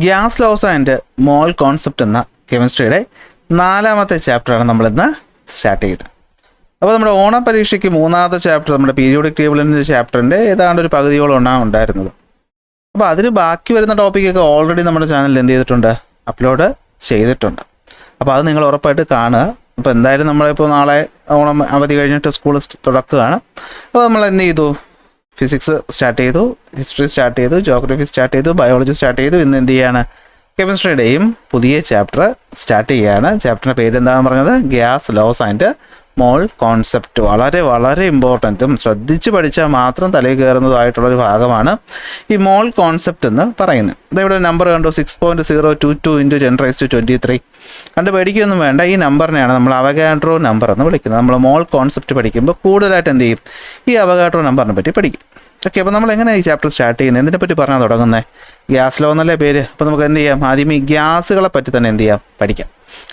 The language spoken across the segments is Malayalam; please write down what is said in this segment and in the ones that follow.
Gas loss and mall concept എന്ന കെമിസ്ട്രിയുടെ 4ാമത്തെ ചാപ്റ്ററാണ് നമ്മളിന്ന് സ്റ്റാർട്ട് ചെയ്തത്. അപ്പോൾ നമ്മുടെ ഓണ പരീക്ഷയ്ക്ക് 3ാമത്തെ ചാപ്റ്റർ നമ്മുടെ പീരിയോഡിക് ടേബിളിൻ്റെ ചാപ്റ്ററിൻ്റെ ഏതാണ്ട് ഒരു പകുതിയോളം ഉണ്ടായിരുന്നത്. അപ്പോൾ അതിന് ബാക്കി വരുന്ന ടോപ്പിക്കൊക്കെ ഓൾറെഡി നമ്മുടെ ചാനലിൽ എന്ത് ചെയ്തിട്ടുണ്ട്, അപ്ലോഡ് ചെയ്തിട്ടുണ്ട്. അപ്പോൾ അത് നിങ്ങൾ ഉറപ്പായിട്ട് കാണുക. അപ്പോൾ എന്തായാലും നമ്മളിപ്പോൾ നാളെ ഓണം അവധി കഴിഞ്ഞിട്ട് സ്കൂൾ തുടക്കുകയാണ്. അപ്പോൾ നമ്മൾ എന്ത് ചെയ്തു, ഫിസിക്സ് സ്റ്റാർട്ട് ചെയ്തു, ഹിസ്റ്ററി സ്റ്റാർട്ട് ചെയ്തു, ജോഗ്രഫി സ്റ്റാർട്ട് ചെയ്തു, ബയോളജി സ്റ്റാർട്ട് ചെയ്തു. ഇന്ന് എന്ത് ചെയ്യാണ്, കെമിസ്ട്രിയുടെയും പുതിയ ചാപ്റ്റർ സ്റ്റാർട്ട് ചെയ്യുകയാണ്. ചാപ്റ്ററിൻ്റെ പേര് എന്താണെന്ന് പറഞ്ഞത് gas loss and mall concept. വളരെ വളരെ ഇമ്പോർട്ടൻറ്റും ശ്രദ്ധിച്ച് പഠിച്ചാൽ മാത്രം തലയിൽ കയറുന്നതായിട്ടുള്ളൊരു ഭാഗമാണ് ഈ മോൾ കോൺസെപ്റ്റ് എന്ന് പറയുന്നത്. ഇതെവിടെ നമ്പർ കണ്ടു, 6.022 × 10⁻23. കണ്ട് പേടിക്കുകയൊന്നും വേണ്ട. ഈ നമ്പറിനെയാണ് നമ്മൾ അവഗാഡ്രോ നമ്പർ എന്ന് വിളിക്കുന്നത്. നമ്മൾ മോൾ കോൺസെപ്റ്റ് പഠിക്കുമ്പോൾ കൂടുതലായിട്ട് എന്ത് ചെയ്യും, ഈ അവഗാഡ്രോ നമ്പറിനെ പറ്റി പഠിക്കും. ഓക്കെ, അപ്പോൾ നമ്മൾ എങ്ങനെയാണ് ഈ ചാപ്റ്റർ സ്റ്റാർട്ട് ചെയ്യുന്നത്, എന്തിനെ പറ്റി പറഞ്ഞാൽ തുടങ്ങുന്നത്? ഗ്യാസ് ലോ എന്നല്ലേ പേര്. അപ്പോൾ നമുക്ക് എന്ത് ചെയ്യാം, ആദ്യം ഈ ഗ്യാസുകളെ പറ്റി തന്നെ എന്ത് ചെയ്യാം, പഠിക്കാം.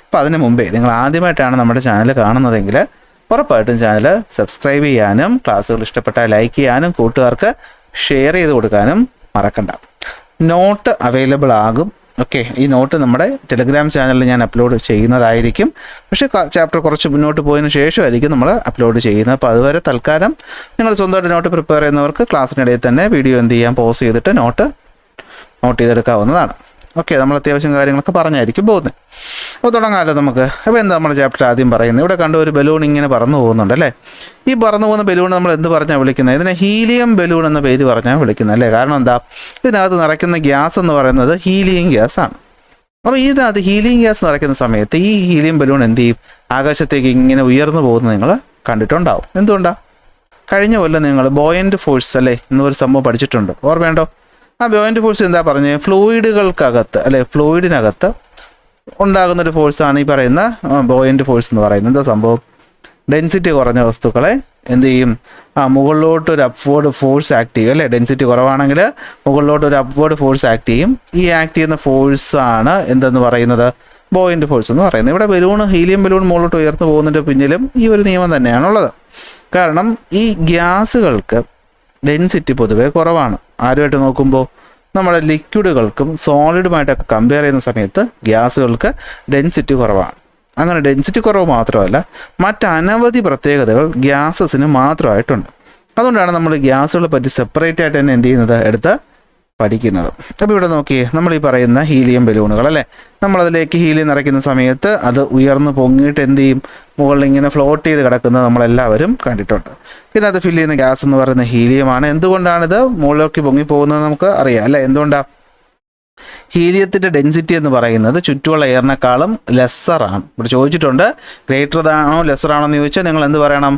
അപ്പോൾ അതിന് മുമ്പേ നിങ്ങൾ ആദ്യമായിട്ടാണ് നമ്മുടെ ചാനൽ കാണുന്നതെങ്കിൽ ഉറപ്പായിട്ടും ചാനൽ സബ്സ്ക്രൈബ് ചെയ്യാനും ക്ലാസ്സുകൾ ഇഷ്ടപ്പെട്ടാൽ ലൈക്ക് ചെയ്യാനും കൂട്ടുകാർക്ക് ഷെയർ ചെയ്ത് കൊടുക്കാനും മറക്കണ്ട. നോട്ട് അവൈലബിൾ ആകും. ഓക്കെ, ഈ നോട്ട് നമ്മുടെ ടെലഗ്രാം ചാനലിൽ ഞാൻ അപ്ലോഡ് ചെയ്യുന്നതായിരിക്കും. പക്ഷേ ചാപ്റ്റർ കുറച്ച് മുന്നോട്ട് പോയതിന് ശേഷമായിരിക്കും നമ്മൾ അപ്ലോഡ് ചെയ്യുന്നത്. അപ്പോൾ അതുവരെ തൽക്കാലം നിങ്ങൾ സ്വന്തമായിട്ട് നോട്ട് പ്രിപ്പയർ ചെയ്യുന്നവർക്ക് ക്ലാസ്സിനിടയിൽ തന്നെ വീഡിയോ എന്ത് ചെയ്യാം, പോസ് ചെയ്തിട്ട് നോട്ട് ചെയ്തെടുക്കാവുന്നതാണ്. ഓക്കെ, നമ്മൾ അത്യാവശ്യം കാര്യങ്ങളൊക്കെ പറഞ്ഞായിരിക്കും പോകുന്നത്. അപ്പോൾ തുടങ്ങാമല്ലോ നമുക്ക്. അപ്പോൾ എന്താ നമ്മുടെ ചാപ്റ്റർ ആദ്യം പറയുന്നത്? ഇവിടെ കണ്ട ഒരു ബലൂൺ ഇങ്ങനെ പറന്നു പോകുന്നുണ്ട് അല്ലേ. ഈ പറന്നു പോകുന്ന ബലൂൺ നമ്മൾ എന്ത് പറഞ്ഞാൽ വിളിക്കുന്നത്? ഇതിനെ ഹീലിയം ബലൂൺ എന്ന പേര് പറഞ്ഞാൽ വിളിക്കുന്നത് അല്ലേ. കാരണം എന്താ, ഇതിനകത്ത് നിറയ്ക്കുന്ന ഗ്യാസ് എന്ന് പറയുന്നത് ഹീലിയം ഗ്യാസ് ആണ്. അപ്പോൾ ഇതിനകത്ത് ഹീലിയം ഗ്യാസ് നിറയ്ക്കുന്ന സമയത്ത് ഈ ഹീലിയം ബലൂൺ എന്ത് ചെയ്യും, ആകാശത്തേക്ക് ഇങ്ങനെ ഉയർന്നു പോകുന്നത് നിങ്ങൾ കണ്ടിട്ടുണ്ടാവും. എന്തുകൊണ്ടാണ്? കഴിഞ്ഞ കൊല്ലം നിങ്ങൾ ബോയൻ്റ് ഫോഴ്സ് അല്ലേ എന്നൊരു സംഭവം പഠിച്ചിട്ടുണ്ട്, ഓർമ്മയുണ്ടോ? ആ ബോയൻ്റ് ഫോഴ്സ് എന്താ പറഞ്ഞത്, ഫ്ലൂയിഡുകൾക്കകത്ത് അല്ലെ, ഫ്ലൂയിഡിനകത്ത് ഉണ്ടാകുന്നൊരു ഫോഴ്സാണ് ഈ പറയുന്ന ബോയൻ്റ് ഫോഴ്സ് എന്ന് പറയുന്നത്. എന്താ സംഭവം, ഡെൻസിറ്റി കുറഞ്ഞ വസ്തുക്കളെ എന്ത് ചെയ്യും, മുകളിലോട്ട് ഒരു അപ്വേർഡ് ഫോഴ്സ് ആക്ട് ചെയ്യും അല്ലേ. ഡെൻസിറ്റി കുറവാണെങ്കിൽ മുകളിലോട്ട് ഒരു അപ്വേർഡ് ഫോഴ്സ് ആക്ട് ചെയ്യും. ഈ ആക്ട് ചെയ്യുന്ന ഫോഴ്സാണ് എന്തെന്ന് പറയുന്നത്, ബോയൻ്റ് ഫോഴ്സ് എന്ന് പറയുന്നത്. ഇവിടെ ബലൂൺ, ഹീലിയം ബലൂൺ മുകളിലോട്ട് ഉയർന്നു പോകുന്നതിൻ്റെ പിന്നിലും ഈ ഒരു നിയമം തന്നെയാണുള്ളത്. കാരണം ഈ ഗ്യാസുകൾക്ക് ഡെൻസിറ്റി പൊതുവേ കുറവാണ്. ആരുമായിട്ട് നോക്കുമ്പോൾ നമ്മുടെ ലിക്വിഡുകൾക്കും സോളിഡുമായിട്ടൊക്കെ കമ്പയർ ചെയ്യുന്ന സമയത്ത് ഗ്യാസുകൾക്ക് ഡെൻസിറ്റി കുറവാണ്. അങ്ങനെ ഡെൻസിറ്റി കുറവ് മാത്രമല്ല, മറ്റനവധി പ്രത്യേകതകൾ ഗ്യാസസിന് മാത്രമായിട്ടുണ്ട്. അതുകൊണ്ടാണ് നമ്മൾ ഗ്യാസുകളെ പറ്റി സെപ്പറേറ്റ് ആയിട്ട് തന്നെ എന്ത് ചെയ്യുന്നത്, എടുത്ത് പഠിക്കുന്നത്. അപ്പോൾ ഇവിടെ നോക്കിയേ, നമ്മൾ ഈ പറയുന്ന ഹീലിയം ബലൂണുകൾ അല്ലേ, നമ്മളതിലേക്ക് ഹീലിയം നിറയ്ക്കുന്ന സമയത്ത് അത് ഉയർന്ന് പൊങ്ങിയിട്ട് എന്ത് ചെയ്യും, മുകളിൽ ഇങ്ങനെ ഫ്ലോട്ട് ചെയ്ത് കിടക്കുന്നത് നമ്മളെല്ലാവരും കണ്ടിട്ടുണ്ട്. പിന്നെ അത് ഫില്ല് ചെയ്യുന്ന ഗ്യാസ് എന്ന് പറയുന്ന ഹീലിയമാണ്. എന്തുകൊണ്ടാണിത് മുകളിലേക്ക് പൊങ്ങി പോകുന്നത് നമുക്ക് അറിയാം അല്ലേ. എന്തുകൊണ്ടാണ്? ഹീലിയത്തിൻ്റെ ഡെൻസിറ്റി എന്ന് പറയുന്നത് ചുറ്റുമുള്ള എയറിനേക്കാളും ലെസ്സറാണ്. ഇവിടെ ചോദിച്ചിട്ടുണ്ട് ഗ്രേറ്റർ ആണോ ലെസ്സർ ആണോ എന്ന് ചോദിച്ചാൽ നിങ്ങൾ എന്ത് പറയണം,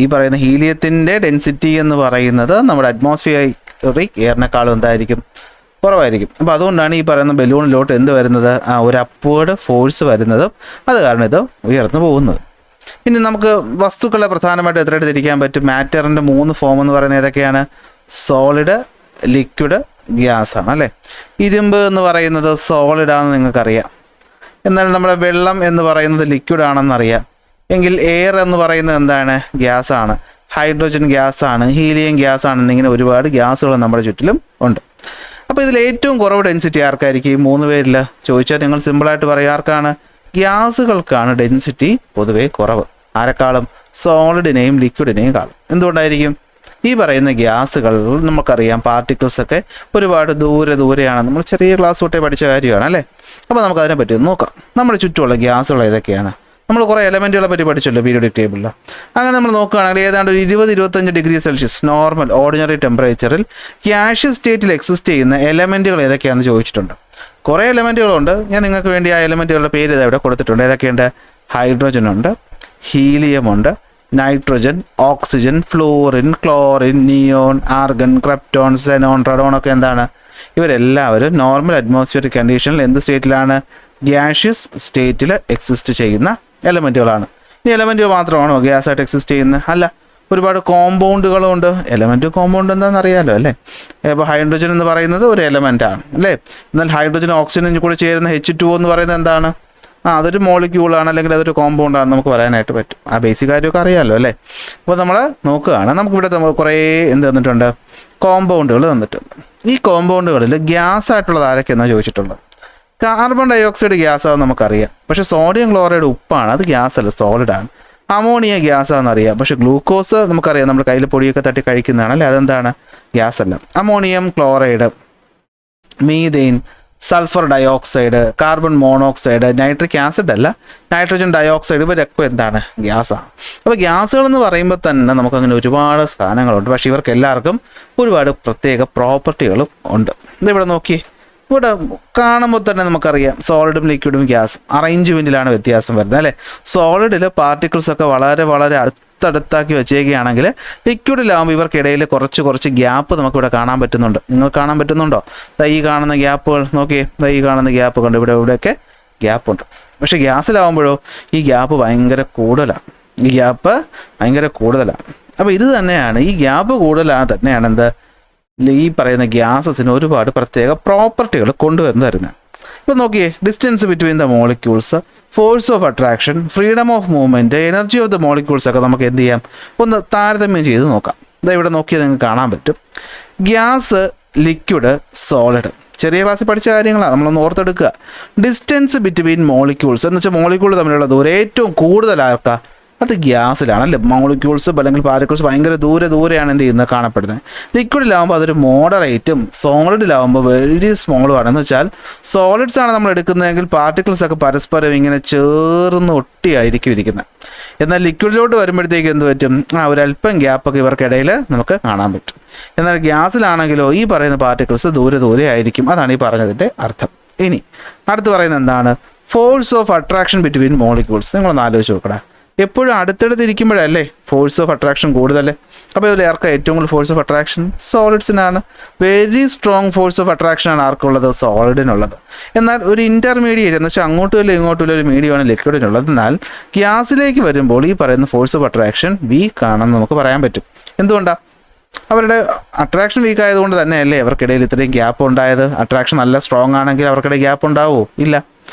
ഈ പറയുന്ന ഹീലിയത്തിൻ്റെ ഡെൻസിറ്റി എന്ന് പറയുന്നത് നമ്മുടെ അറ്റ്മോസ്ഫിയറിക് എയറിനേക്കാളും എന്തായിരിക്കും, കുറവായിരിക്കും. അപ്പോൾ അതുകൊണ്ടാണ് ഈ പറയുന്ന ബലൂണിലോട്ട് എന്ത് വരുന്നത്, ഒരു അപ്വേർഡ് ഫോഴ്സ് വരുന്നതും അത് കാരണം ഇത് ഉയർന്നു പോകുന്നത്. ഇനി നമുക്ക് വസ്തുക്കളെ പ്രധാനമായിട്ട് എത്രയായിട്ട് തിരിക്കാൻ പറ്റും? മാറ്ററിൻ്റെ 3 ഫോം എന്ന് പറയുന്നത് ഏതൊക്കെയാണ്? സോളിഡ്, ലിക്വിഡ്, ഗ്യാസ് ആണ് അല്ലേ. ഇരുമ്പ് എന്ന് പറയുന്നത് സോളിഡാണെന്ന് നിങ്ങൾക്കറിയാം. എന്നാൽ നമ്മുടെ വെള്ളം എന്ന് പറയുന്നത് ലിക്വിഡ് ആണെന്നറിയാം. എങ്കിൽ എയർ എന്ന് പറയുന്നത് എന്താണ്? ഗ്യാസ് ആണ്. ഹൈഡ്രജൻ ഗ്യാസ് ആണ്, ഹീലിയം ഗ്യാസ് ആണ്, എന്നിങ്ങനെ ഒരുപാട് ഗ്യാസുകൾ നമ്മുടെ ചുറ്റിലും ഉണ്ട്. അപ്പോൾ ഇതിൽ ഏറ്റവും കുറവ് ഡെൻസിറ്റി ആർക്കായിരിക്കും? ഈ 3 പേരിൽ ചോദിച്ചാൽ നിങ്ങൾ സിമ്പിളായിട്ട് പറയും, ആർക്കാണ്? ഗ്യാസുകൾക്കാണ് ഡെൻസിറ്റി പൊതുവേ കുറവ്. ആരെക്കാളും? സോളിഡിനെയും ലിക്വിഡിനെയും കാളും. എന്തുകൊണ്ടായിരിക്കും? ഈ പറയുന്ന ഗ്യാസുകൾ നമുക്കറിയാം, പാർട്ടിക്കിൾസൊക്കെ ഒരുപാട് ദൂരെയാണ്. നമ്മൾ ചെറിയ ക്ലാസ് തൊട്ടേ പഠിച്ച കാര്യമാണ് അല്ലേ. അപ്പോൾ നമുക്കതിനെ പറ്റി നോക്കാം. നമ്മുടെ ചുറ്റുമുള്ള ഗ്യാസുകൾ ഏതൊക്കെയാണ്? നമ്മൾ കുറേ എലമെൻറ്റുകളെ പറ്റി പഠിച്ചല്ലോ പീരിയോഡിക് ടേബിളിൽ. അങ്ങനെ നമ്മൾ നോക്കുകയാണെങ്കിൽ ഏതാണ്ട് ഒരു 20-25 ഡിഗ്രി സെൽഷ്യസ് നോർമൽ ഓർഡിനറി ടെമ്പറേച്ചറിൽ ഗ്യാഷ്യസ് സ്റ്റേറ്റിൽ എക്സിസ്റ്റ് ചെയ്യുന്ന എലമെൻറ്റുകൾ ഏതൊക്കെയാണെന്ന് ചോദിച്ചിട്ടുണ്ട്. കുറേ എലമെൻറ്റുകളുണ്ട്. ഞാൻ നിങ്ങൾക്ക് വേണ്ടി ആ എലമെൻറ്റുകളുടെ പേര് ഇതാ ഇവിടെ കൊടുത്തിട്ടുണ്ട്. ഏതൊക്കെയുണ്ട്? ഹൈഡ്രജൻ ഉണ്ട്, ഹീലിയം ഉണ്ട്, nitrogen, oxygen, fluorine, chlorine, neon, argon, krypton, Zenon, radon ഒക്കെ എന്താണ്? ഇവരെല്ലാവരും നോർമൽ അറ്റ്മോസ്ഫിയറിക് കണ്ടീഷനിൽ എന്ത് സ്റ്റേറ്റിലാണ്? ഗ്യാഷ്യസ് സ്റ്റേറ്റിൽ എക്സിസ്റ്റ് ചെയ്യുന്ന എലമെൻറ്റുകളാണ്. ഈ എലമെൻറ്റുകൾ മാത്രമാണോ ഗ്യാസായിട്ട് എക്സിസ്റ്റ് ചെയ്യുന്നത്? അല്ല, ഒരുപാട് കോമ്പൗണ്ടുകളുണ്ട്. എലമെൻറ്റും കോമ്പൗണ്ട് എന്താണെന്ന് അറിയാമല്ലോ അല്ലേ. അപ്പോൾ ഹൈഡ്രജൻ എന്ന് പറയുന്നത് ഒരു എലമെൻറ്റാണ് അല്ലേ. എന്നാൽ ഹൈഡ്രജൻ ഓക്സിജനും കൂടി ചേരുന്ന H2O എന്ന് പറയുന്നത് എന്താണ്? അതൊരു മോളിക്യൂളാണ്, അല്ലെങ്കിൽ അതൊരു കോമ്പൗണ്ടാണെന്ന് നമുക്ക് പറയാനായിട്ട് പറ്റും. ആ ബേസിക് കാര്യമൊക്കെ അറിയാമല്ലോ അല്ലേ. അപ്പോൾ നമ്മൾ നോക്കുകയാണ്, നമുക്കിവിടെ കുറേ എന്ത് തന്നിട്ടുണ്ട്, കോമ്പൗണ്ടുകൾ തന്നിട്ടുണ്ട്. ഈ കോമ്പൗണ്ടുകളിൽ ഗ്യാസ് ആയിട്ടുള്ളത് ആരൊക്കെയെന്നാണ് ചോദിച്ചിട്ടുള്ളത്. കാർബൺ ഡൈ ഓക്സൈഡ് ഗ്യാസാണെന്ന് നമുക്കറിയാം, പക്ഷേ സോഡിയം ക്ലോറൈഡ് ഉപ്പാണ്, അത് ഗ്യാസ് അല്ല, സോളിഡാണ്. അമോണിയ ഗ്യാസാണെന്ന് അറിയാം, പക്ഷേ ഗ്ലൂക്കോസ് നമുക്കറിയാം, നമ്മൾ കയ്യിൽ പൊടിയൊക്കെ തട്ടി കഴിക്കുന്നതാണ് അല്ലേ, അതെന്താണ്, ഗ്യാസ് അല്ല. Ammonium chloride, methane, sulphur dioxide, carbon monoxide, nitric acid അല്ല, നൈട്രജൻ ഡയോക്സൈഡ്, ഇവരൊക്കെ എന്താണ്, ഗ്യാസാണ്. അപ്പോൾ ഗ്യാസുകൾ എന്ന് പറയുമ്പോൾ തന്നെ നമുക്കങ്ങനെ ഒരുപാട് സാധനങ്ങളുണ്ട്, പക്ഷേ ഇവർക്ക് എല്ലാവർക്കും ഒരുപാട് പ്രത്യേക പ്രോപ്പർട്ടികളും ഉണ്ട്. ഇതിവിടെ നോക്കിയേ, ഇവിടെ കാണുമ്പോൾ തന്നെ നമുക്കറിയാം സോളിഡും ലിക്വിഡും ഗ്യാസ് അറേഞ്ച്മെൻറ്റിലാണ് വ്യത്യാസം വരുന്നത് അല്ലേ. സോളിഡിൽ പാർട്ടിക്കിൾസൊക്കെ വളരെ വളരെ അടുത്തടുത്താക്കി വെച്ചേക്കുകയാണെങ്കിൽ ലിക്വിഡിലാകുമ്പോൾ ഇവർക്കിടയിൽ കുറച്ച് ഗ്യാപ്പ് നമുക്കിവിടെ കാണാൻ പറ്റുന്നുണ്ട്. നിങ്ങൾ കാണാൻ പറ്റുന്നുണ്ടോ? ഈ കാണുന്ന ഗ്യാപ്പുകൾ നോക്കിയേ, ഈ കാണുന്ന ഗ്യാപ്പ് കണ്ട് ഇവിടെയൊക്കെ ഗ്യാപ്പുണ്ട്. പക്ഷേ ഗ്യാസിലാവുമ്പോഴോ ഈ ഗ്യാപ്പ് ഭയങ്കര കൂടുതലാണ്, ഈ ഗ്യാപ്പ് ഭയങ്കര കൂടുതലാണ്. അപ്പോൾ ഇത് തന്നെയാണ്, ഈ ഗ്യാപ്പ് കൂടുതലാണ് തന്നെയാണ് എന്ത്, ഈ പറയുന്ന ഗ്യാസസിന് ഒരുപാട് പ്രത്യേക പ്രോപ്പർട്ടികൾ കൊണ്ടുവന്ന് തരുന്നത്. ഇപ്പോൾ നോക്കിയേ, distance between the molecules, force of attraction, freedom of movement, energy of the molecules ഒക്കെ നമുക്ക് എന്ത് ചെയ്യാം, ഒന്ന് താരതമ്യം ചെയ്ത് നോക്കാം. ഇതാ ഇവിടെ നോക്കിയാൽ നിങ്ങൾക്ക് കാണാൻ പറ്റും, ഗ്യാസ്, ലിക്വിഡ്, സോളിഡ്. ചെറിയ ക്ലാസ്സിൽ പഠിച്ച കാര്യങ്ങളാണ്, നമ്മളൊന്ന് ഓർത്തെടുക്കുക. ഡിസ്റ്റൻസ് ബിറ്റ്വീൻ മോളിക്യൂൾസ് എന്ന് വെച്ചാൽ മോളിക്യൂൾ തമ്മിലുള്ള ദൂരം ഏറ്റവും കൂടുതൽ ആർക്കാ, അത് ഗ്യാസിലാണ് അല്ലേ. മോളിക്യൂൾസ് അല്ലെങ്കിൽ പാർട്ടിക്കിൾസ് ഭയങ്കര ദൂരെയാണ് എന്ത് ചെയ്യുന്നത്, കാണപ്പെടുന്നത്. ലിക്വിഡിലാവുമ്പോൾ അതൊരു മോഡറേറ്റും സോളിഡിലാവുമ്പോൾ വെരി സ്മോളും ആണെന്ന് വെച്ചാൽ സോളിഡ്സ് ആണ് നമ്മൾ എടുക്കുന്നതെങ്കിൽ പാർട്ടിക്കിൾസ് ഒക്കെ പരസ്പരം ഇങ്ങനെ ചേർന്ന് ഒട്ടിയായിരിക്കും ഇരിക്കുന്നത്. എന്നാൽ ലിക്വിഡിലോട്ട് വരുമ്പോഴത്തേക്ക് എന്ത് പറ്റും, ഒരല്പം ഗ്യാപ്പൊക്കെ ഇവർക്കിടയിൽ നമുക്ക് കാണാൻ പറ്റും. എന്നാൽ ഗ്യാസിലാണെങ്കിലോ ഈ പറയുന്ന പാർട്ടിക്കിൾസ് ദൂരെ ആയിരിക്കും. അതാണ് ഈ പറഞ്ഞതിൻ്റെ അർത്ഥം. ഇനി അടുത്ത് പറയുന്നത് എന്താണ്, force of attraction between molecules. നിങ്ങളൊന്ന് ആലോചിച്ച് നോക്കടാ, എപ്പോഴും അടുത്തടുത്തിരിക്കുമ്പോഴല്ലേ ഫോഴ്സ് ഓഫ് അട്രാക്ഷൻ കൂടുതൽ. അപ്പോൾ ഇതിൽ ആർക്കാ ഏറ്റവും കൂടുതൽ ഫോഴ്സ് ഓഫ് അട്രാക്ഷൻ, സോളിഡ്സിനാണ്. വെരി സ്ട്രോങ് ഫോഴ്സ് ഓഫ് അട്രാക്ഷനാണ് ആർക്കുള്ളത്, സോളിഡിനുള്ളത്. എന്നാൽ ഒരു ഇൻ്റർമീഡിയറ്റ് എന്ന് വെച്ചാൽ അങ്ങോട്ടുമില്ല ഇങ്ങോട്ടുമില്ല ഒരു മീഡിയമാണ് ലിക്വിഡിനുള്ളത്. എന്നാൽ ഗ്യാസിലേക്ക് വരുമ്പോൾ ഈ പറയുന്ന ഫോഴ്സ് ഓഫ് അട്രാക്ഷൻ വീക്ക് ആണെന്ന് നമുക്ക് പറയാൻ പറ്റും. എന്തുകൊണ്ടാണ്? അവരുടെ അട്രാക്ഷൻ വീക്ക് ആയതുകൊണ്ട് തന്നെയല്ലേ അവർക്കിടയിൽ ഇത്രയും ഗ്യാപ്പ് ഉണ്ടായത്. അട്രാക്ഷൻ നല്ല സ്ട്രോങ് ആണെങ്കിൽ അവർക്കിടയിൽ ഗ്യാപ്പ് ഉണ്ടാവുമോ? ഇല്ല.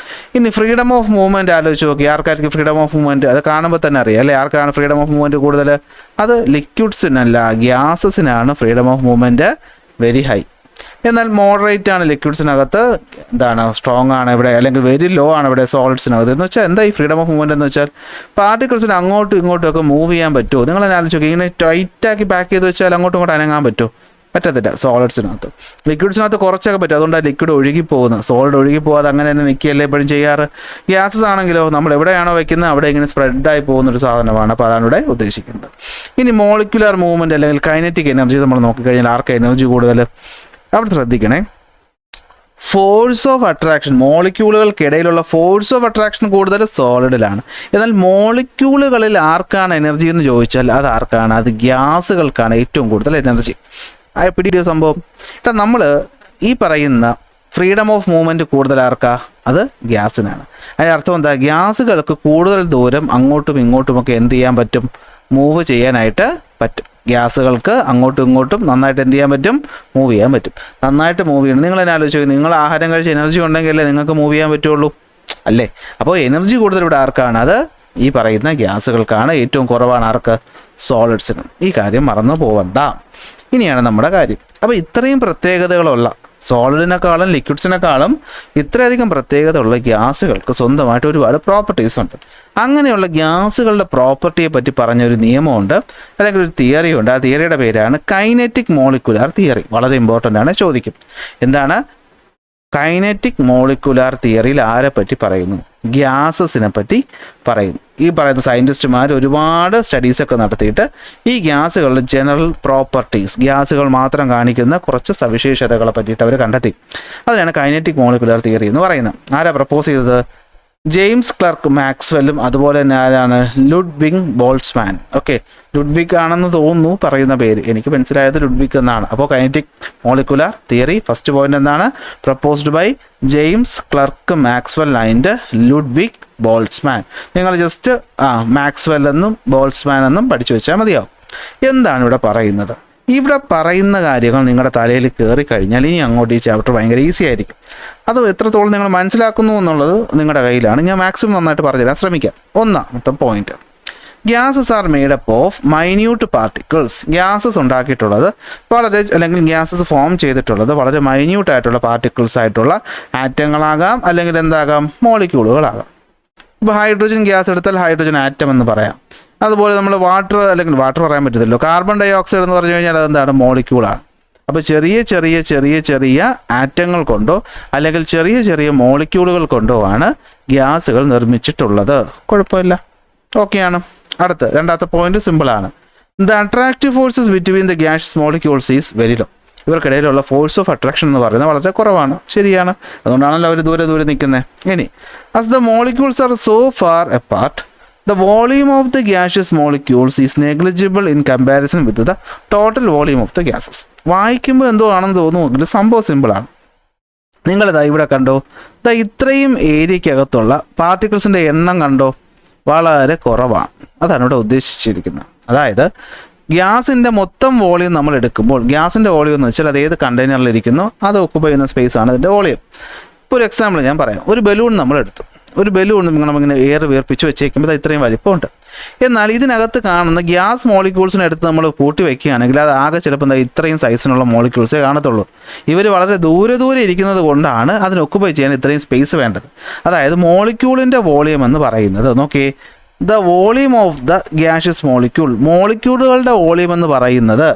ഇനി ഫ്രീഡം ഓഫ് മൂവ്മെൻറ്റ് ആലോചിച്ച് നോക്കി, ആർക്കായിരിക്കും ഫ്രീഡം ഓഫ് മൂവ്മെൻറ്റ്, അത് കാണുമ്പോൾ തന്നെ അറിയാം അല്ലേ, ആർക്കാണ് ഫ്രീഡം ഓഫ് മൂവ്മെൻറ്റ് കൂടുതൽ, അത് ലിക്വിഡ്സിനല്ല ഗ്യാസസിനാണ് freedom of movement very high. എന്നാൽ മോഡറേറ്റ് ആണ് ലിക്വിഡ്സിനകത്ത്, എന്താണ് സ്ട്രോങ് ആണ് ഇവിടെ, അല്ലെങ്കിൽ വെരി ലോ ആണ് ഇവിടെ സോളിഡ്സിനകത്ത്. എന്ന് വെച്ചാൽ എന്താ ഈ ഫ്രീഡം ഓഫ് മൂവ്മെൻറ്റ് എന്ന് വെച്ചാൽ പാർട്ടിക്കിൾസിന് അങ്ങോട്ടും ഇങ്ങോട്ടും ഒക്കെ മൂവ് ചെയ്യാൻ പറ്റുമോ? നിങ്ങൾ ആലോചിച്ച് നോക്കി, ഇങ്ങനെ ടൈറ്റാക്കി പാക്ക് ചെയ്ത് വെച്ചാൽ അങ്ങോട്ടും ഇങ്ങോട്ടും അനങ്ങാൻ പറ്റുമോ? പറ്റത്തില്ല. സോളിഡ്സിനകത്ത്, ലിക്വിഡ്സിനകത്ത് കുറച്ചൊക്കെ പറ്റും, അതുകൊണ്ടാണ് ലിക്വിഡ് ഒഴുകി പോകുന്നത്. സോളിഡ് ഒഴുകി പോകാതെ അങ്ങനെ തന്നെ നിൽക്കുകയല്ലേ എപ്പോഴും ചെയ്യാറ്. ഗ്യാസസ് ആണെങ്കിലോ നമ്മൾ എവിടെയാണോ വയ്ക്കുന്നത് അവിടെ ഇങ്ങനെ സ്പ്രെഡായി പോകുന്നൊരു സാധനമാണ്. അപ്പോൾ അതാണ് ഇവിടെ ഉദ്ദേശിക്കുന്നത്. ഇനി മോളിക്കുലർ മൂവ്മെൻറ്റ് അല്ലെങ്കിൽ കൈനറ്റിക് എനർജി നമ്മൾ നോക്കിക്കഴിഞ്ഞാൽ ആർക്കാ എനർജി കൂടുതൽ? അവിടെ ശ്രദ്ധിക്കണേ, ഫോഴ്സ് ഓഫ് അട്രാക്ഷൻ, മോളിക്യൂളുകൾക്കിടയിലുള്ള ഫോഴ്സ് ഓഫ് അട്രാക്ഷൻ കൂടുതൽ സോളിഡിലാണ്. എന്നാൽ മോളിക്യൂളുകളിൽ ആർക്കാണ് എനർജി എന്ന് ചോദിച്ചാൽ അത് ആർക്കാണ്? അത് ഗ്യാസുകൾക്കാണ് ഏറ്റവും കൂടുതൽ എനർജി. പിടിയ സംഭവം. നമ്മൾ ഈ പറയുന്ന ഫ്രീഡം ഓഫ് മൂവ്മെൻറ്റ് കൂടുതൽ ആർക്കാ? അത് ഗ്യാസിനാണ്. അതിൻ്റെ അർത്ഥം എന്താ? ഗ്യാസുകൾക്ക് കൂടുതൽ ദൂരം അങ്ങോട്ടും ഇങ്ങോട്ടുമൊക്കെ എന്ത് ചെയ്യാൻ പറ്റും? മൂവ് ചെയ്യാനായിട്ട് പറ്റും. ഗ്യാസുകൾക്ക് അങ്ങോട്ടും ഇങ്ങോട്ടും നന്നായിട്ട് എന്ത് ചെയ്യാൻ പറ്റും? മൂവ് ചെയ്യാൻ പറ്റും. നന്നായിട്ട് മൂവ് ചെയ്യണം. നിങ്ങൾ തന്നെ ആലോചിച്ച് നോക്കി, നിങ്ങൾ ആഹാരം കഴിച്ച് എനർജി ഉണ്ടെങ്കിലല്ലേ നിങ്ങൾക്ക് മൂവ് ചെയ്യാൻ പറ്റുള്ളൂ അല്ലേ. അപ്പോൾ എനർജി കൂടുതൽ ഇവിടെ ആർക്കാണ്? അത് ഈ പറയുന്ന ഗ്യാസുകൾക്കാണ്. ഏറ്റവും കുറവാണ് ആർക്ക്? സോളിഡ്സിന്. ഈ കാര്യം മറന്നു പോവണ്ട. ഇനിയാണ് നമ്മുടെ കാര്യം. അപ്പോൾ ഇത്രയും പ്രത്യേകതകളുള്ള സോളിഡിനേക്കാളും ലിക്വിഡ്സിനേക്കാളും ഇത്രയധികം പ്രത്യേകത ഉള്ള ഗ്യാസുകൾക്ക് സ്വന്തമായിട്ട് ഒരുപാട് പ്രോപ്പർട്ടീസ് ഉണ്ട്. അങ്ങനെയുള്ള ഗ്യാസുകളുടെ പ്രോപ്പർട്ടിയെ പറ്റി പറഞ്ഞൊരു നിയമമുണ്ട്, അല്ലെങ്കിൽ ഒരു തിയറി ഉണ്ട്. ആ തിയറിയുടെ പേരാണ് കൈനറ്റിക് മോളിക്കുലാർ തിയറി. വളരെ ഇമ്പോർട്ടൻ്റ് ആണ്, ചോദിക്കും. എന്താണ് കൈനറ്റിക് മോളിക്കുലാർ തിയറിയിൽ ആരെ പറ്റി പറയുന്നു? ഗ്യാസസിനെ പറ്റി പറയുന്നു. ഈ പറയുന്ന സയൻറ്റിസ്റ്റുമാർ ഒരുപാട് സ്റ്റഡീസൊക്കെ നടത്തിയിട്ട് ഈ ഗ്യാസുകളുടെ ജനറൽ പ്രോപ്പർട്ടീസ്, ഗ്യാസുകൾ മാത്രം കാണിക്കുന്ന കുറച്ച് സവിശേഷതകളെ പറ്റിയിട്ട് അവർ കണ്ടെത്തി. അതിനാണ് കൈനറ്റിക് മോളിക്കുലാർ തിയറി എന്ന് പറയുന്നത്. ആരാ പ്രപ്പോസ് ചെയ്തത്? ജെയിംസ് ക്ലർക്ക് മാക്സ്വെല്ലും അതുപോലെ തന്നെ ആരാണ്? Ludwig Boltzmann. ഓക്കെ, ലുഡ്വിഗ് ആണെന്ന് തോന്നുന്നു പറയുന്ന പേര്, എനിക്ക് മനസ്സിലായത് ലുഡ്വിഗ് എന്നാണ്. അപ്പോൾ kinetic molecular theory first point എന്താണ്? Proposed by James Clerk Maxwell and Ludwig Boltzmann. നിങ്ങൾ ജസ്റ്റ് മാക്സ്വെൽ എന്നും ബോൾട്സ്മാൻ എന്നും പഠിച്ചു വെച്ചാൽ മതിയാവും. എന്താണ് ഇവിടെ പറയുന്നത്? ഇവിടെ പറയുന്ന കാര്യങ്ങൾ നിങ്ങളുടെ തലയിൽ കയറി കഴിഞ്ഞാൽ ഇനി അങ്ങോട്ട് ഈ ചാപ്റ്റർ ഭയങ്കര ഈസി ആയിരിക്കും. അത് എത്രത്തോളം നിങ്ങൾ മനസ്സിലാക്കുന്നു എന്നുള്ളത് നിങ്ങളുടെ കയ്യിലാണ്. ഞാൻ മാക്സിമം നന്നായിട്ട് പറഞ്ഞുതരാൻ ശ്രമിക്കാം. ഒന്നാമത്തെ point, gases are made up of minute particles. Gases ഉണ്ടാക്കിയിട്ടുള്ളത് വളരെ, അല്ലെങ്കിൽ ഗ്യാസസ് ഫോം ചെയ്തിട്ടുള്ളത് വളരെ മൈന്യൂട്ട് ആയിട്ടുള്ള പാർട്ടിക്കിൾസ് ആയിട്ടുള്ള ആറ്റങ്ങളാകാം, അല്ലെങ്കിൽ എന്താകാം, മോളിക്യൂളുകളാകാം. ഇപ്പോൾ ഹൈഡ്രജൻ ഗ്യാസ് എടുത്താൽ ഹൈഡ്രജൻ ആറ്റം എന്ന് പറയാം. അതുപോലെ നമ്മൾ വാട്ടർ, അല്ലെങ്കിൽ വാട്ടർ പറയാൻ പറ്റത്തില്ലോ, കാർബൺ ഡൈ ഓക്സൈഡ് എന്ന് പറഞ്ഞു കഴിഞ്ഞാൽ അതെന്താണ്, മോളിക്യൂളാണ്. അപ്പോൾ ചെറിയ ചെറിയ ചെറിയ ചെറിയ ആറ്റങ്ങൾ കൊണ്ടോ അല്ലെങ്കിൽ ചെറിയ ചെറിയ മോളിക്യൂളുകൾ കൊണ്ടോ ആണ് ഗ്യാസുകൾ നിർമ്മിച്ചിട്ടുള്ളത്. കുഴപ്പമില്ല, ഓക്കെയാണ്. അടുത്ത് രണ്ടാമത്തെ പോയിന്റ് സിമ്പിളാണ്. The attractive forces between the gas molecules is very low. ഇവർക്കിടയിലുള്ള ഫോഴ്സ് ഓഫ് അട്രാക്ഷൻ എന്ന് പറയുന്നത് വളരെ കുറവാണ്. ശരിയാണ്, അതുകൊണ്ടാണല്ലോ അവർ ദൂരെ ദൂരെ നിൽക്കുന്നത്. ഇനി as the molecules are so far apart, the volume of the gaseous molecules is negligible in comparison with the total volume of the gases. വായിക്കുമ്പോൾ എന്തോ ആണെന്ന് തോന്നുമെങ്കിലും സംഭവം സിമ്പിളാണ്. നിങ്ങളിതാ ഇവിടെ കണ്ടോ, ഇതാ ഇത്രയും ഏരിയക്കകത്തുള്ള പാർട്ടിക്കിൾസിൻ്റെ എണ്ണം കണ്ടോ, വളരെ കുറവാണ്. അതാണ് ഇവിടെ ഉദ്ദേശിച്ചിരിക്കുന്നത്. അതായത് ഗ്യാസിൻ്റെ മൊത്തം വോളിയം നമ്മൾ എടുക്കുമ്പോൾ, ഗ്യാസിൻ്റെ വോളിയം എന്ന് വെച്ചാൽ അത് ഏത് കണ്ടെയ്നറിലിരിക്കുന്നോ അത് ഒക്കുപൈ ചെയ്യുന്ന സ്പേസാണ് അതിൻ്റെ വോളിയം. ഇപ്പോൾ ഒരു എക്സാമ്പിൾ ഞാൻ പറയാം. ഒരു ബലൂൺ നമ്മൾ എടുത്തു. ഒരു ബലൂൺ നമ്മളിങ്ങനെ എയർ വീർപ്പിച്ച് വെച്ചേക്കുമ്പോൾ അത് ഇത്രയും വലിപ്പമുണ്ട്. എന്നാൽ ഇതിനകത്ത് കാണുന്ന ഗ്യാസ് മോളിക്യൂൾസിനെ എടുത്ത് നമ്മൾ കൂട്ടി വയ്ക്കുകയാണെങ്കിൽ അത് ആകെ ചിലപ്പോൾ ഇത്രയും സൈസിനുള്ള മോളിക്യൂൾസേ കാണത്തുള്ളൂ. ഇവർ വളരെ ദൂരെ ദൂരെ ഇരിക്കുന്നത് കൊണ്ടാണ് അതിന് ഒക്കുപൈ ചെയ്യാൻ ഇത്രയും സ്പേസ് വേണ്ടത്. അതായത് മോളിക്യൂളിൻ്റെ വോളിയം എന്ന് പറയുന്നത്, നോക്കിയേ, the volume of the gaseous molecule, മോളിക്യൂളുകളുടെ വോളിയം എന്ന് പറയുന്നത്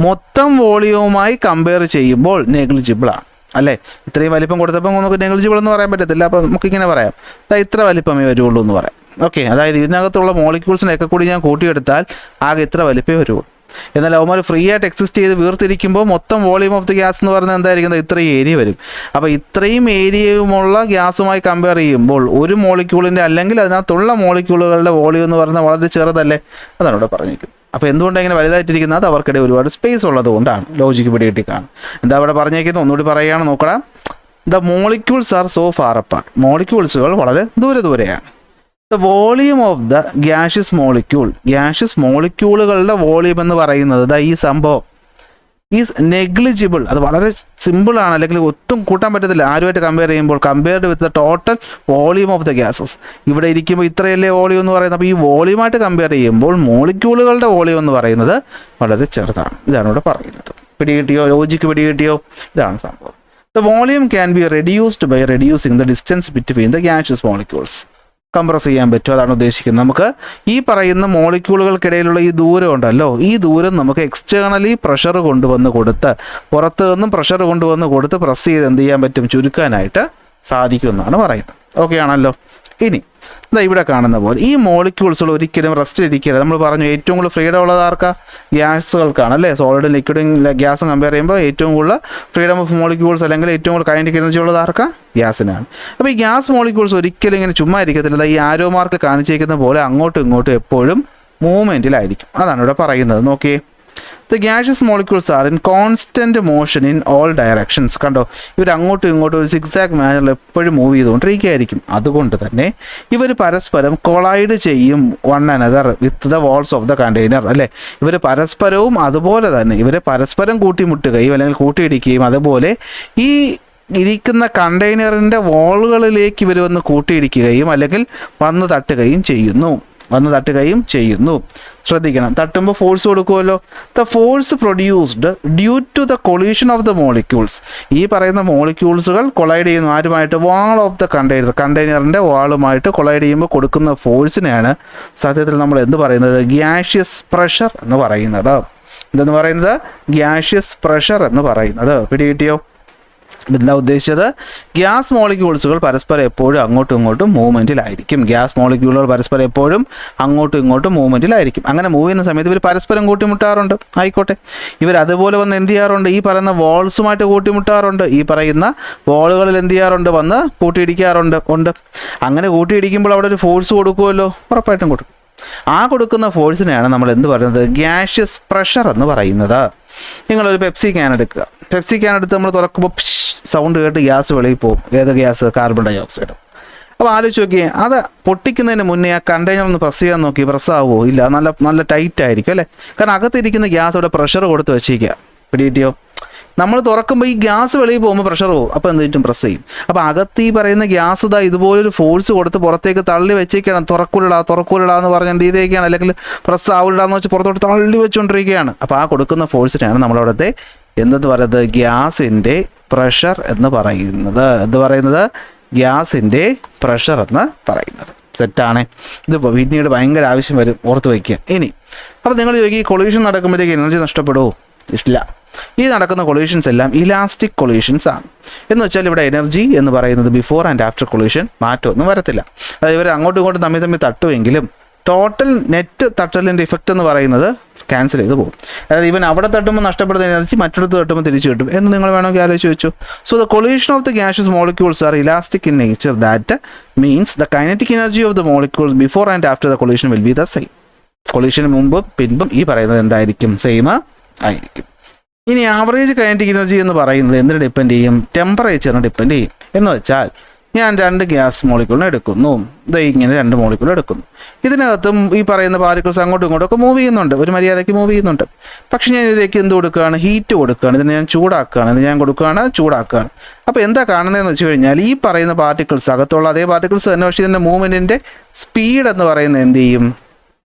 മൊത്തം വോളിയവുമായി കമ്പയർ ചെയ്യുമ്പോൾ നെഗ്ലിജിബിൾ ആണ്. അല്ലേ, ഇത്രയും വലിപ്പം കൊടുത്തപ്പോൾ നമുക്ക് നെഗ്ലിജിബിൾ എന്ന് പറയാൻ പറ്റത്തില്ല. അപ്പോൾ നമുക്കിങ്ങനെ പറയാം, ഇത്ര വലിപ്പമേ വരുള്ളൂ എന്ന് പറയാം. ഓക്കെ, അതായത് ഇതിനകത്തുള്ള മോളിക്യൂൾസിനൊക്കെ കൂടി ഞാൻ കൂട്ടിയെടുത്താൽ ആകെ ഇത്ര വലിപ്പമേ വരുള്ളൂ. എന്നാൽ അവന്മാർ ഫ്രീ ആയിട്ട് എക്സിസ്റ്റ് ചെയ്ത് വീർത്തിരിക്കുമ്പോൾ മൊത്തം വോളിയം ഓഫ് ദി ഗ്യാസ് എന്ന് പറയുന്നത് എന്തായിരിക്കുന്നത്, ഇത്രയും ഏരിയ വരും. അപ്പോൾ ഇത്രയും ഏരിയയുമുള്ള ഗ്യാസുമായി കമ്പയർ ചെയ്യുമ്പോൾ ഒരു മോളിക്യൂളിൻ്റെ അല്ലെങ്കിൽ അതിനകത്തുള്ള മോളിക്യൂളുകളുടെ വോളിയം എന്ന് പറയുന്നത് വളരെ ചെറുതല്ലേ, അതാണ് ഇവിടെ പറഞ്ഞിരിക്കുന്നത്. അപ്പോൾ എന്തുകൊണ്ടാണ് ഇങ്ങനെ വലുതായിട്ടിരിക്കുന്നത്, അത് അവർക്കിടെ ഒരുപാട് സ്പേസ് ഉള്ളത് കൊണ്ടാണ്. ലോജിക്ക് പിടികിട്ടി കാണും. എന്താ അവിടെ പറഞ്ഞേക്കുന്നത്, ഒന്നുകൂടി പറയുകയാണ്, നോക്കണം. The molecules are so far apart, മോളിക്യൂൾസുകൾ വളരെ ദൂരെ ദൂരെയാണ്. The volume of the gaseous molecule, gaseous മോളിക്യൂളുകളുടെ വോളിയം എന്ന് പറയുന്നത് ഈ സംഭവം ഈസ് നെഗ്ലിജിബിൾ, അത് വളരെ സിമ്പിളാണ്, അല്ലെങ്കിൽ ഒട്ടും കൂട്ടാൻ പറ്റത്തില്ല ആരുമായിട്ട് കമ്പയർ ചെയ്യുമ്പോൾ, compared with the total volume of the gases. ഇവിടെ ഇരിക്കുമ്പോൾ ഇത്രയല്ലേ വോളിയം എന്ന് പറയുന്നത്. അപ്പോൾ ഈ വോളിയമായിട്ട് കമ്പയർ ചെയ്യുമ്പോൾ മോളിക്യൂളുകളുടെ വോളിയം എന്ന് പറയുന്നത് വളരെ ചെറുതാണ്. ഇതാണ് ഇവിടെ പറയുന്നത്. പിടികിട്ടിയോ, ലോജിക്ക് പിടികിട്ടിയോ, ഇതാണ് സംഭവം. The volume can be reduced by reducing the distance between the gaseous molecules. Compress ചെയ്യാൻ പറ്റും, അതാണ് ഉദ്ദേശിക്കുന്നത്. നമുക്ക് ഈ പറയുന്ന മോളിക്യൂളുകൾക്കിടയിലുള്ള ഈ ദൂരം ഉണ്ടല്ലോ, ഈ ദൂരം നമുക്ക് എക്സ്റ്റേണലി പ്രഷർ കൊണ്ടുവന്ന് കൊടുത്ത്, പുറത്തു നിന്നും പ്രഷർ കൊണ്ടുവന്ന് കൊടുത്ത് പ്രസ് ചെയ്ത് എന്ത് ചെയ്യാൻ പറ്റും, ചുരുക്കാനായിട്ട് സാധിക്കുമെന്നാണ് പറയുന്നത്. ഓക്കെ ആണല്ലോ. ഇനി ഇതാ ഇവിടെ കാണുന്ന പോലെ ഈ മോളിക്യൂൾസുകൾ ഒരിക്കലും റെസ്റ്റിലിരിക്കരുത്. നമ്മൾ പറഞ്ഞു ഏറ്റവും കൂടുതൽ ഫ്രീഡം ഉള്ളത് ആർക്കാ, ഗ്യാസുകൾക്കാണ് അല്ലേ. സോളിഡും ലിക്വിഡും ഗ്യാസും കമ്പയർ ചെയ്യുമ്പോൾ ഏറ്റവും കൂടുതൽ ഫ്രീഡം ഓഫ് മോളിക്യൂൾസ് അല്ലെങ്കിൽ ഏറ്റവും കൂടുതൽ കൈനറ്റിക് എനർജി ഉള്ളത് ആർക്കാ, ഗ്യാസിനാണ്. അപ്പോൾ ഈ ഗ്യാസ് മോളിക്യൂൾസ് ഒരിക്കലും ഇങ്ങനെ ചുമ്മാ ഇരിക്കത്തില്ല. ഈ ആരോ മാർക്ക് കാണിച്ചേക്കുന്ന പോലെ അങ്ങോട്ടും ഇങ്ങോട്ടും എപ്പോഴും മൂവ്മെൻറ്റിലായിരിക്കും. അതാണ് ഇവിടെ പറയുന്നത്. നോക്കിയേ, the gaseous molecules are in constant motion in all directions. കണ്ടോ, ഇവർ അങ്ങോട്ടും ഇങ്ങോട്ടും ഒരു സിക്സാക് മാനറിൽ എപ്പോഴും മൂവ് ചെയ്തുകൊണ്ടിരിക്കുകയായിരിക്കും. അതുകൊണ്ട് തന്നെ ഇവർ പരസ്പരം കൊളൈഡ് ചെയ്യും one another with the walls of the container അല്ലേ. ഇവർ പരസ്പരവും അതുപോലെ തന്നെ ഇവരെ പരസ്പരം കൂട്ടിമുട്ടുകയും അല്ലെങ്കിൽ കൂട്ടിയിടിക്കുകയും അതുപോലെ ഈ ഇരിക്കുന്ന കണ്ടെയ്നറിൻ്റെ വാളുകളിലേക്ക് ഇവർ വന്ന് കൂട്ടിയിടിക്കുകയും അല്ലെങ്കിൽ വന്ന് തട്ടുകയും ചെയ്യുന്നു. ശ്രദ്ധിക്കണം, തട്ടുമ്പോൾ ഫോഴ്സ് കൊടുക്കുമല്ലോ. The force produced due to the collision of the molecules. ഈ പറയുന്ന മോളിക്യൂൾസുകൾ കൊളൈഡ് ചെയ്യുന്നു ആരുമായിട്ട്, വാൾ ഓഫ് ദ കണ്ടെയ്നറിൻ്റെ വാളുമായിട്ട് കൊളൈഡ് ചെയ്യുമ്പോൾ കൊടുക്കുന്ന ഫോഴ്സിനെയാണ് സത്യത്തിൽ നമ്മൾ എന്ത് പറയുന്നത്, ഗ്യാഷ്യസ് പ്രഷർ എന്ന് പറയുന്നത്. എന്തെന്ന് പറയുന്നത്, ഗ്യാഷ്യസ് പ്രഷർ എന്ന് പറയുന്നത്. പിടികിട്ടിയോ? എന്താ ഉദ്ദേശിച്ചത്, ഗ്യാസ് മോളിക്യൂൾസുകൾ പരസ്പരം എപ്പോഴും അങ്ങോട്ടും ഇങ്ങോട്ടും മൂവ്മെൻറ്റിലായിരിക്കും. ഗ്യാസ് മോളിക്യൂളുകൾ പരസ്പരം എപ്പോഴും അങ്ങോട്ടും ഇങ്ങോട്ടും മൂവ്മെൻറ്റിലായിരിക്കും. അങ്ങനെ മൂവ് ചെയ്യുന്ന സമയത്ത് ഇവർ പരസ്പരം കൂട്ടിമുട്ടാറുണ്ട്. ആയിക്കോട്ടെ, ഇവർ അതുപോലെ വന്ന് എന്ത് ചെയ്യാറുണ്ട്, ഈ പറയുന്ന വാൾസുമായിട്ട് കൂട്ടിമുട്ടാറുണ്ട്. ഈ പറയുന്ന വാളുകളിൽ എന്ത് ചെയ്യാറുണ്ട്, വന്ന് കൂട്ടിയിടിക്കാറുണ്ട്. അങ്ങനെ കൂട്ടിയിടിക്കുമ്പോൾ അവിടെ ഒരു ഫോഴ്സ് കൊടുക്കുമല്ലോ, ഉറപ്പായിട്ടും കൊടുക്കും. ആ കൊടുക്കുന്ന ഫോഴ്സിനെയാണ് നമ്മൾ എന്ത് പറയുന്നത്, ഗ്യാഷ്യസ് പ്രഷർ എന്ന് പറയുന്നത്. നിങ്ങളൊരു പെപ്സി ക്യാൻ എടുക്കുക. പെപ്സി ക്യാൻ എടുത്ത് നമ്മൾ തുറക്കുമ്പോൾ സൗണ്ട് കേട്ട് ഗ്യാസ് വെളിയിൽ പോകും. ഏത് ഗ്യാസ്, കാർബൺ ഡൈ ഓക്സൈഡ്. അപ്പോൾ ആലോചിച്ച് നോക്കിയേ, അത് പൊട്ടിക്കുന്നതിന് മുന്നേ ആ കണ്ടെയ്നർ ഒന്ന് പ്രസ് ചെയ്യാൻ നോക്കി, പ്രസ് ആവുമോ? ഇല്ല, നല്ല ടൈറ്റ് ആയിരിക്കും അല്ലേ. കാരണം അകത്തിരിക്കുന്ന ഗ്യാസ് അവിടെ പ്രഷർ കൊടുത്ത് വെച്ചിരിക്കുക. പിടികിട്ടിയോ? നമ്മൾ തുറക്കുമ്പോൾ ഈ ഗ്യാസ് വെളിയിൽ പോകുമ്പോൾ പ്രഷർ പോകും, അപ്പോൾ എന്ത് ചുറ്റും പ്രസ് ചെയ്യും. അപ്പോൾ അകത്ത് ഈ പറയുന്ന ഗ്യാസ് ഇതാ ഇതുപോലൊരു ഫോഴ്സ് കൊടുത്ത് പുറത്തേക്ക് തള്ളി വെച്ചേക്കാണ്. തുറക്കൂലിടാ എന്ന് പറഞ്ഞ് എന്ത് ചെയ്തേക്കാണ്, അല്ലെങ്കിൽ പ്രസ് ആവില്ലാന്ന് വെച്ച് പുറത്തോട്ട് തള്ളി വെച്ചുകൊണ്ടിരിക്കുകയാണ്. അപ്പോൾ ആ കൊടുക്കുന്ന ഫോഴ്സിനാണ് നമ്മളവിടുത്തെ എന്തെന്ന് പറയുന്നത്, ഗ്യാസിൻ്റെ പ്രഷർ എന്ന് പറയുന്നത്. ഗ്യാസിൻ്റെ പ്രഷർ എന്ന് പറയുന്നത്. സെറ്റാണ്. ഇതിപ്പോൾ പിന്നീട് ഭയങ്കര ആവശ്യം വരും, ഓർത്ത് വയ്ക്കുക. ഇനി അപ്പോൾ നിങ്ങൾ ചോദിക്കും, ഈ കൊളീഷൻ നടക്കുമ്പോഴത്തേക്ക് എനർജി നഷ്ടപ്പെടുമോ? ഇല്ല. ഈ നടക്കുന്ന കൊളീഷൻസ് എല്ലാം ഇലാസ്റ്റിക് കൊളീഷൻസ് ആണ്. എന്ന് വെച്ചാൽ ഇവിടെ എനർജി എന്ന് പറയുന്നത് ബിഫോർ ആൻഡ് ആഫ്റ്റർ കൊളീഷൻ മാറ്റമൊന്നും വരത്തില്ല. അതായത് ഇവർ അങ്ങോട്ടും ഇങ്ങോട്ടും തമ്മിൽ തട്ടുമെങ്കിലും ടോട്ടൽ നെറ്റ് തട്ടലിൻ്റെ ഇഫക്റ്റ് എന്ന് പറയുന്നത് ക്യാൻസൽ ചെയ്ത് പോകും. അതായത് ഇവൻ അവിടെ തട്ടുമ്പോൾ നഷ്ടപ്പെടുന്ന എനർജി മറ്റൊരിടത്ത് തട്ടുമ്പോൾ തിരിച്ചു കിട്ടും എന്ന് നിങ്ങൾ വേണമെങ്കിൽ ആലോചിച്ച് വെച്ചു. So the collision of the gaseous molecules are elastic in nature. That means the kinetic energy of the molecules before and after the collision will be the same. കൊളീഷന് മുമ്പും പിൻപും ഈ പറയുന്നത് എന്തായിരിക്കും? സെയിം ആയിരിക്കും. ഇനി ആവറേജ് കൈനറ്റിക് എനർജി എന്ന് പറയുന്നത് എന്തിനെ ഡിപ്പെൻഡ് ചെയ്യും? ടെമ്പറേച്ചറിനെ ഡിപ്പെൻഡ് ചെയ്യും. എന്ന് വെച്ചാൽ ഞാൻ 2 ഗ്യാസ് മോളിക്യൂളിനെ എടുക്കുന്നു, ഇങ്ങനെ 2 മോളിക്യൂൾ എടുക്കുന്നു. ഇതിനകത്തും ഈ പറയുന്ന പാർട്ടിക്കിൾസ് അങ്ങോട്ടും ഇങ്ങോട്ടും ഒക്കെ മൂവ് ചെയ്യുന്നുണ്ട്, ഒരു മര്യാദയ്ക്ക് മൂവ് ചെയ്യുന്നുണ്ട്. പക്ഷേ ഞാൻ ഇതിലേക്ക് എന്ത് കൊടുക്കുകയാണ്? ഹീറ്റ് കൊടുക്കുകയാണ്. ഇതിനെ ഞാൻ ചൂടാക്കുകയാണ്. അപ്പോൾ എന്താ കാണുന്നതെന്ന് വെച്ച് കഴിഞ്ഞാൽ ഈ പറയുന്ന പാർട്ടിക്കിൾസ് അകത്തുള്ള അതേ പാർട്ടിക്കിൾസ് തന്നെ, പക്ഷേ ഇതിൻ്റെ മൂവ്മെൻറ്റിൻ്റെ സ്പീഡ് എന്ന് പറയുന്നത് എന്ത് ചെയ്യും?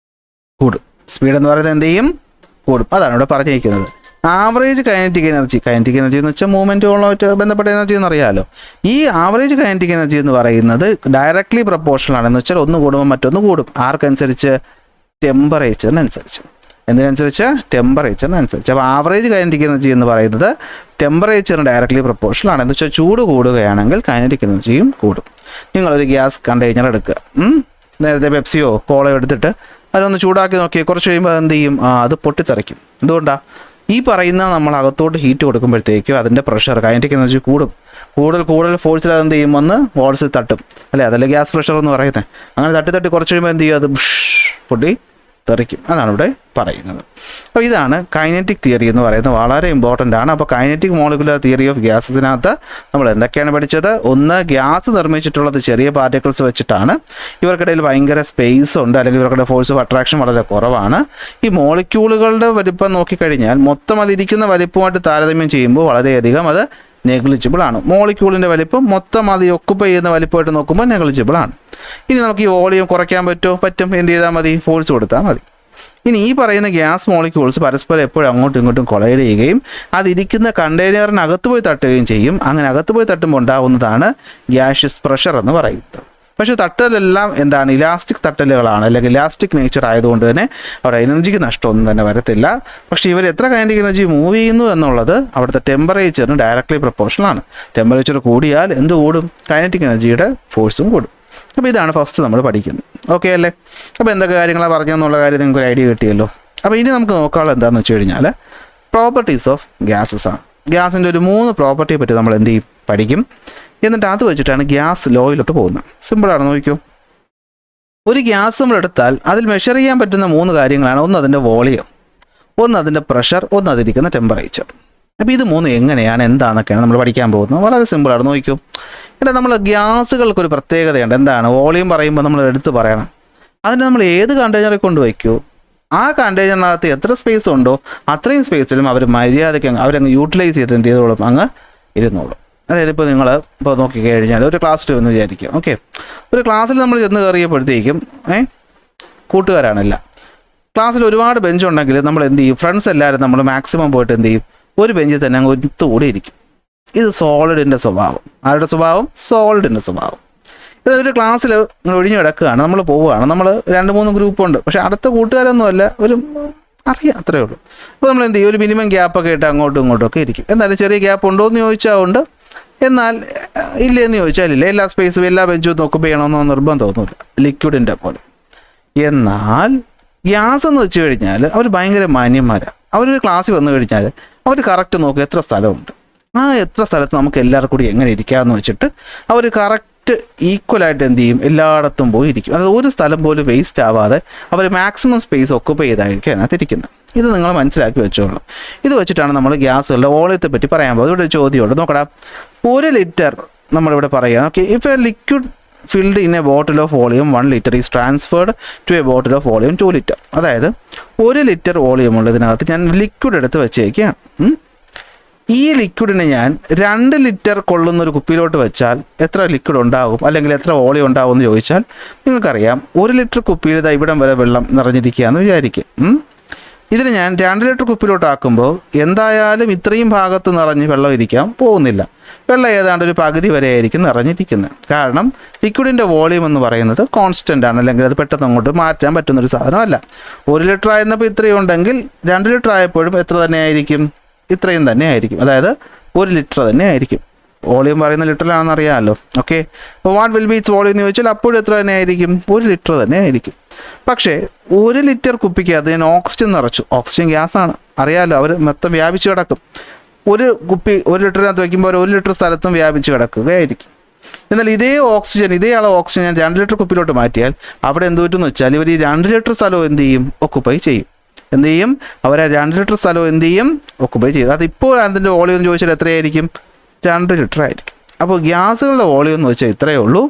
കൂടും. അതാണ് ഇവിടെ പറഞ്ഞിരിക്കുന്നത്. ആവറേജ് കൈനറ്റിക് എനർജി എന്ന് വെച്ചാൽ മൂവ്മെൻറ്റുകളുമായിട്ട് ബന്ധപ്പെട്ട എനർജി എന്നറിയാമല്ലോ. ഈ ആവറേജ് കൈനറ്റിക് എനർജി എന്ന് പറയുന്നത് ഡയറക്ട്ലി പ്രപ്പോർഷണൽ ആണെന്ന് വെച്ചാൽ ഒന്ന് കൂടുമ്പോൾ മറ്റൊന്ന് കൂടും. ആർക്കനുസരിച്ച്? ടെമ്പറേച്ചറിനനുസരിച്ച്. എന്തിനനുസരിച്ച്? ടെമ്പറേച്ചറിനനുസരിച്ച്. അപ്പോൾ ആവറേജ് കൈനറ്റിക് എനർജി എന്ന് പറയുന്നത് ടെമ്പറേച്ചറിന് ഡയറക്ട്ലി പ്രപ്പോർഷണൽ ആണ്. എന്ന് വെച്ചാൽ ചൂട് കൂടുകയാണെങ്കിൽ കൈനറ്റിക് എനർജിയും കൂടും. നിങ്ങളൊരു ഗ്യാസ് കണ്ടെയ്നർ എടുക്കുക, നേരത്തെ പെപ്സിയോ കോളയോ എടുത്തിട്ട് അതൊന്ന് ചൂടാക്കി നോക്കി, കുറച്ച് കഴിയുമ്പോൾ എന്ത് ചെയ്യും? അത് പൊട്ടിത്തെറിക്കും. എന്തുകൊണ്ടാണ്? ഈ പറയുന്ന നമ്മൾ അകത്തോട്ട് ഹീറ്റ് കൊടുക്കുമ്പോഴത്തേക്കും അതിൻ്റെ പ്രഷർ കൈനറ്റിക് എനർജി കൂടുതൽ ഫോഴ്സിൽ അതെന്ത് ചെയ്യും? വന്ന് വാൾസിൽ തട്ടും, അല്ലേ? അതല്ലേ ഗ്യാസ് പ്രഷർ എന്ന് പറയുന്നത്. അങ്ങനെ തട്ടി കുറച്ച് കഴിയുമ്പോൾ എന്ത് ചെയ്യും? അത് പൊട്ടി തെറിക്കും. അതാണ് ഇവിടെ പറയുന്നത്. അപ്പോൾ ഇതാണ് കൈനറ്റിക് തിയറി എന്ന് പറയുന്നത്, വളരെ ഇമ്പോർട്ടൻ്റ് ആണ്. അപ്പോൾ കൈനറ്റിക് മോളിക്കുലർ തിയറി ഓഫ് ഗ്യാസസിനകത്ത് നമ്മൾ എന്തൊക്കെയാണ് പഠിച്ചത്? ഒന്ന്, ഗ്യാസ് നിർമ്മിച്ചിട്ടുള്ളത് ചെറിയ പാർട്ടിക്കിൾസ് വെച്ചിട്ടാണ്. ഇവർക്കിടയിൽ ഭയങ്കര സ്പേസ് ഉണ്ട്, അല്ലെങ്കിൽ ഇവർക്കിടെ ഫോഴ്സ് ഓഫ് അട്രാക്ഷൻ വളരെ കുറവാണ്. ഈ മോളിക്യൂളുകളുടെ വലിപ്പം നോക്കിക്കഴിഞ്ഞാൽ മൊത്തം അതിരിക്കുന്ന വലിപ്പമായിട്ട് താരതമ്യം ചെയ്യുമ്പോൾ വളരെയധികം അത് നെഗ്ലിജിബിൾ ആണ്. മോളിക്യൂളിൻ്റെ വലിപ്പം മൊത്തം അത് ഒക്കുപ്പൈ ചെയ്യുന്ന വലിപ്പമായിട്ട് നോക്കുമ്പോൾ നെഗ്ലിജിബിൾ ആണ്. ഇനി നമുക്ക് ഈ വോളിയം കുറയ്ക്കാൻ പറ്റും. എന്ത് ചെയ്താൽ മതി? ഫോഴ്സ് കൊടുത്താൽ മതി. ഇനി ഈ പറയുന്ന ഗ്യാസ് മോളിക്യൂൾസ് പരസ്പരം എപ്പോഴും അങ്ങോട്ടും ഇങ്ങോട്ടും കൊളൈഡ് ചെയ്യുകയും അതിരിക്കുന്ന കണ്ടെയ്നറിനകത്ത് പോയി തട്ടുകയും ചെയ്യും. അങ്ങനെ അകത്ത് പോയി തട്ടുമ്പോൾ ഉണ്ടാകുന്നതാണ് ഗ്യാഷ്യസ് പ്രഷർ എന്ന് പറയുന്നത്. പക്ഷേ തട്ടലെല്ലാം എന്താണ്? ഇലാസ്റ്റിക് തട്ടലുകളാണ്, അല്ലെങ്കിൽ ഇലാസ്റ്റിക് നേച്ചർ ആയതുകൊണ്ട് തന്നെ അവിടെ എനർജിക്ക് നഷ്ടമൊന്നും തന്നെ വരത്തില്ല. പക്ഷേ ഇവർ എത്ര കൈനറ്റിക് എനർജി മൂവ് ചെയ്യുന്നു എന്നുള്ളത് അവിടുത്തെ ടെമ്പറേച്ചറിന് ഡയറക്ട്ലി പ്രപ്പോർഷണൽ ആണ്. ടെമ്പറേച്ചർ കൂടിയാൽ എന്ത് കൂടും? കൈനറ്റിക് എനർജിയുടെ ഫോഴ്സും കൂടും. അപ്പോൾ ഇതാണ് ഫസ്റ്റ് നമ്മൾ പഠിക്കുന്നത്. ഓക്കെ അല്ലേ? അപ്പോൾ എന്തൊക്കെ കാര്യങ്ങളാണ് പറഞ്ഞെന്നുള്ള കാര്യം നിങ്ങൾക്ക് ഒരു ഐഡിയ കിട്ടിയല്ലോ. അപ്പോൾ ഇനി നമുക്ക് നോക്കാനുള്ളത് എന്താണെന്ന് വെച്ച് കഴിഞ്ഞാൽ പ്രോപ്പർട്ടീസ് ഓഫ് ഗ്യാസസ് ആണ്. ഗ്യാസിൻ്റെ ഒരു 3 പ്രോപ്പർട്ടിയെ പറ്റി നമ്മൾ എന്ത് ചെയ്യും? പഠിക്കും. എന്നിട്ട് അത് വെച്ചിട്ടാണ് ഗ്യാസ് ലോയിലോട്ട് പോകുന്നത്. സിമ്പിളാണ്, നോക്കിയോ. ഒരു ഗ്യാസ് നമ്മൾ എടുത്താൽ അതിൽ മെഷർ ചെയ്യാൻ പറ്റുന്ന 3 കാര്യങ്ങളാണ്. ഒന്ന് അതിൻ്റെ വോളിയം, ഒന്ന് അതിൻ്റെ പ്രഷർ, ഒന്ന് അതിരിക്കുന്ന ടെമ്പറേച്ചർ. അപ്പോൾ ഇത് 3 എങ്ങനെയാണ്, എന്താണെന്നൊക്കെയാണ് നമ്മൾ പഠിക്കാൻ പോകുന്നത്. വളരെ സിമ്പിളാണ്, നോക്കിയോ. ഇവിടെ നമ്മൾ ഗ്യാസുകൾക്കൊരു പ്രത്യേകതയുണ്ട്. എന്താണ്? വോളിയം പറയുമ്പോൾ നമ്മൾ എടുത്ത് പറയണം. അതിന് നമ്മൾ ഏത് കണ്ടെയ്നറിൽ കൊണ്ടുവയ്ക്കൂ, ആ കണ്ടെയ്നറിനകത്ത് എത്ര സ്പേസ് ഉണ്ടോ അത്രയും സ്പേസിലും അവർ മര്യാദയ്ക്ക് അവരങ്ങ് യൂട്ടിലൈസ് ചെയ്ത് എന്ത് ചെയ്തോളും? അങ്ങ് ഇരുന്നോളും. അതായത് ഇപ്പോൾ നിങ്ങൾ നോക്കിക്കഴിഞ്ഞാൽ ഒരു ക്ലാസ്സിൽ വന്ന് വിചാരിക്കുക. ഓക്കെ, ഒരു ക്ലാസ്സിൽ നമ്മൾ ചെന്ന് കയറിയപ്പോഴത്തേക്കും കൂട്ടുകാരാണല്ല, ക്ലാസ്സിൽ ഒരുപാട് ബെഞ്ചുണ്ടെങ്കിൽ നമ്മൾ എന്ത് ചെയ്യും? ഫ്രണ്ട്സ് എല്ലാവരും നമ്മൾ മാക്സിമം പോയിട്ട് എന്ത് ചെയ്യും? ഒരു ബെഞ്ചിൽ തന്നെ അങ്ങ് ഒത്തുകൂടി ഇരിക്കും. ഇത് സോളിഡിൻ്റെ സ്വഭാവം. ആരുടെ സ്വഭാവം? സോളിഡിൻ്റെ സ്വഭാവം. ഇതൊരു ക്ലാസ്സിൽ നിങ്ങൾ ഒഴിഞ്ഞു കിടക്കുകയാണ്, നമ്മൾ പോവുകയാണ്, നമ്മൾ 2-3 ഗ്രൂപ്പുണ്ട്, പക്ഷേ അടുത്ത കൂട്ടുകാരൊന്നുമല്ല, ഒരു അറിയാം, അത്രയേ ഉള്ളൂ. അപ്പോൾ നമ്മൾ എന്ത് ചെയ്യും? ഒരു മിനിമം ഗ്യാപ്പൊക്കെ ഇട്ട് അങ്ങോട്ടും ഇങ്ങോട്ടും ഇരിക്കും. എന്നാലും ചെറിയ ഗ്യാപ്പ് ഉണ്ടോ എന്ന് ചോദിച്ചാൽ ഉണ്ട്, എന്നാൽ ഇല്ലയെന്ന് ചോദിച്ചാൽ ഇല്ല. എല്ലാ സ്പേസും എല്ലാ ബെഞ്ചും നോക്കുമ്പോൾ ചെയ്യണമെന്നോ നിർബന്ധമൊന്നുമില്ല, ലിക്വിഡിൻ്റെ പോലെ. എന്നാൽ ഗ്യാസ് എന്ന് വെച്ച് കഴിഞ്ഞാൽ അവർ ഭയങ്കര മാന്യന്മാരാണ്. അവരൊരു ക്ലാസ്സിൽ വന്നു കഴിഞ്ഞാൽ അവർ കറക്റ്റ് നോക്കും എത്ര സ്ഥലമുണ്ട്, ആ എത്ര സ്ഥലത്ത് നമുക്ക് എല്ലാവർക്കും കൂടി എങ്ങനെ ഇരിക്കാമെന്ന് വെച്ചിട്ട് അവർ കറക്റ്റ് ഈക്വലായിട്ട് എന്ത് ചെയ്യും? എല്ലായിടത്തും പോയി ഇരിക്കും. അത് ഒരു സ്ഥലം പോലും വേസ്റ്റ് ആവാതെ അവർ മാക്സിമം സ്പേസ് ഒക്കുപ്പൈ ചെയ്തായിരിക്കും അതിനകത്ത് ഇരിക്കുന്നത്. ഇത് നിങ്ങൾ മനസ്സിലാക്കി വെച്ചോളൂ. ഇത് വെച്ചിട്ടാണ് നമ്മൾ ഗ്യാസുകളുടെ വോളിയത്തെ പറ്റി പറയാൻ പോകുന്നത്. ഇവിടെ ഒരു ചോദ്യമുണ്ട്, നോക്കടാ. 1 ലിറ്റർ നമ്മളിവിടെ പറയുകയാണ്. Okay, if A liquid filled in a bottle of volume 1 liter is transferred to a bottle of volume 2 liter. അതായത് 1 ലിറ്റർ വോളിയം ഉള്ളതിനകത്ത് ഞാൻ ലിക്വിഡ് എടുത്ത് വെച്ചേക്കുകയാണ്. ഈ ലിക്വിഡിനെ ഞാൻ 2 ലിറ്റർ കൊള്ളുന്ന ഒരു കുപ്പിയിലോട്ട് വെച്ചാൽ എത്ര ലിക്വിഡ് ഉണ്ടാകും, അല്ലെങ്കിൽ എത്ര വോളിയം ഉണ്ടാകും എന്ന് ചോദിച്ചാൽ നിങ്ങൾക്കറിയാം 1 ലിറ്റർ കുപ്പിയിൽ ഇതാ ഇവിടം വരെ വെള്ളം നിറഞ്ഞിരിക്കുകയെന്ന് വിചാരിക്കും. ഇതിന് ഞാൻ 2 ലിറ്റർ കുപ്പിയിലോട്ട് ആക്കുമ്പോൾ എന്തായാലും ഇത്രയും ഭാഗത്ത് നിറഞ്ഞ് വെള്ളം ഇരിക്കാൻ പോകുന്നില്ല. വെള്ളം ഏതാണ്ട് ഒരു പകുതി വരെ ആയിരിക്കും നിറഞ്ഞിരിക്കുന്നത്. കാരണം ലിക്വിഡിൻ്റെ വോളിയം എന്ന് പറയുന്നത് കോൺസ്റ്റൻ്റ് ആണ്, അല്ലെങ്കിൽ അത് പെട്ടെന്ന് അങ്ങോട്ട് മാറ്റാൻ പറ്റുന്നൊരു സാധനമല്ല. 1 ലിറ്റർ ആയിരുന്നപ്പോൾ ഇത്രയും ഉണ്ടെങ്കിൽ 2 ലിറ്റർ ആയപ്പോഴും എത്ര തന്നെ ആയിരിക്കും? ഇത്രയും തന്നെ ആയിരിക്കും. അതായത് 1 ലിറ്റർ തന്നെ ആയിരിക്കും. വോളിയം പറയുന്ന ലിറ്ററിലാണെന്ന് അറിയാമല്ലോ. ഓക്കെ, അപ്പോൾ what will be its volume എന്ന് ചോദിച്ചാൽ അപ്പോഴും എത്ര തന്നെ ആയിരിക്കും? 1 ലിറ്റർ തന്നെ ആയിരിക്കും. പക്ഷേ 1 ലിറ്റർ കുപ്പിക്ക് അത് ഞാൻ ഓക്സിജൻ നിറച്ചു. ഓക്സിജൻ ഗ്യാസാണ്, അറിയാമല്ലോ, അവർ മൊത്തം വ്യാപിച്ച് കിടക്കും. ഒരു കുപ്പി 1 ലിറ്ററിനകത്ത് വയ്ക്കുമ്പോൾ 1 ലിറ്റർ സ്ഥലത്തും വ്യാപിച്ച് കിടക്കുകയായിരിക്കും. എന്നാൽ ഇതേ അളവ് ഓക്സിജൻ ഞാൻ 2 ലിറ്റർ കുപ്പിയിലോട്ട് മാറ്റിയാൽ അവിടെ എന്ത് പറ്റുമെന്ന് വെച്ചാൽ ഇവർ ഈ 2 ലിറ്റർ സ്ഥലവും എന്ത് ചെയ്യും? ഒക്കുപ്പൈ ചെയ്യും. എന്ത് ചെയ്യും? അവർ ആ 2 ലിറ്റർ സ്ഥലവും എന്ത് ചെയ്യും? ഒക്കുപ്പൈ ചെയ്യും. അതിപ്പോൾ അതിൻ്റെ വോളിയം എന്ന് ചോദിച്ചാൽ എത്രയായിരിക്കും? 2 ലിറ്റർ ആയിരിക്കും. അപ്പോൾ ഗ്യാസുകളുടെ വോളിയം എന്ന് വെച്ചാൽ ഇത്രയേ ഉള്ളൂ.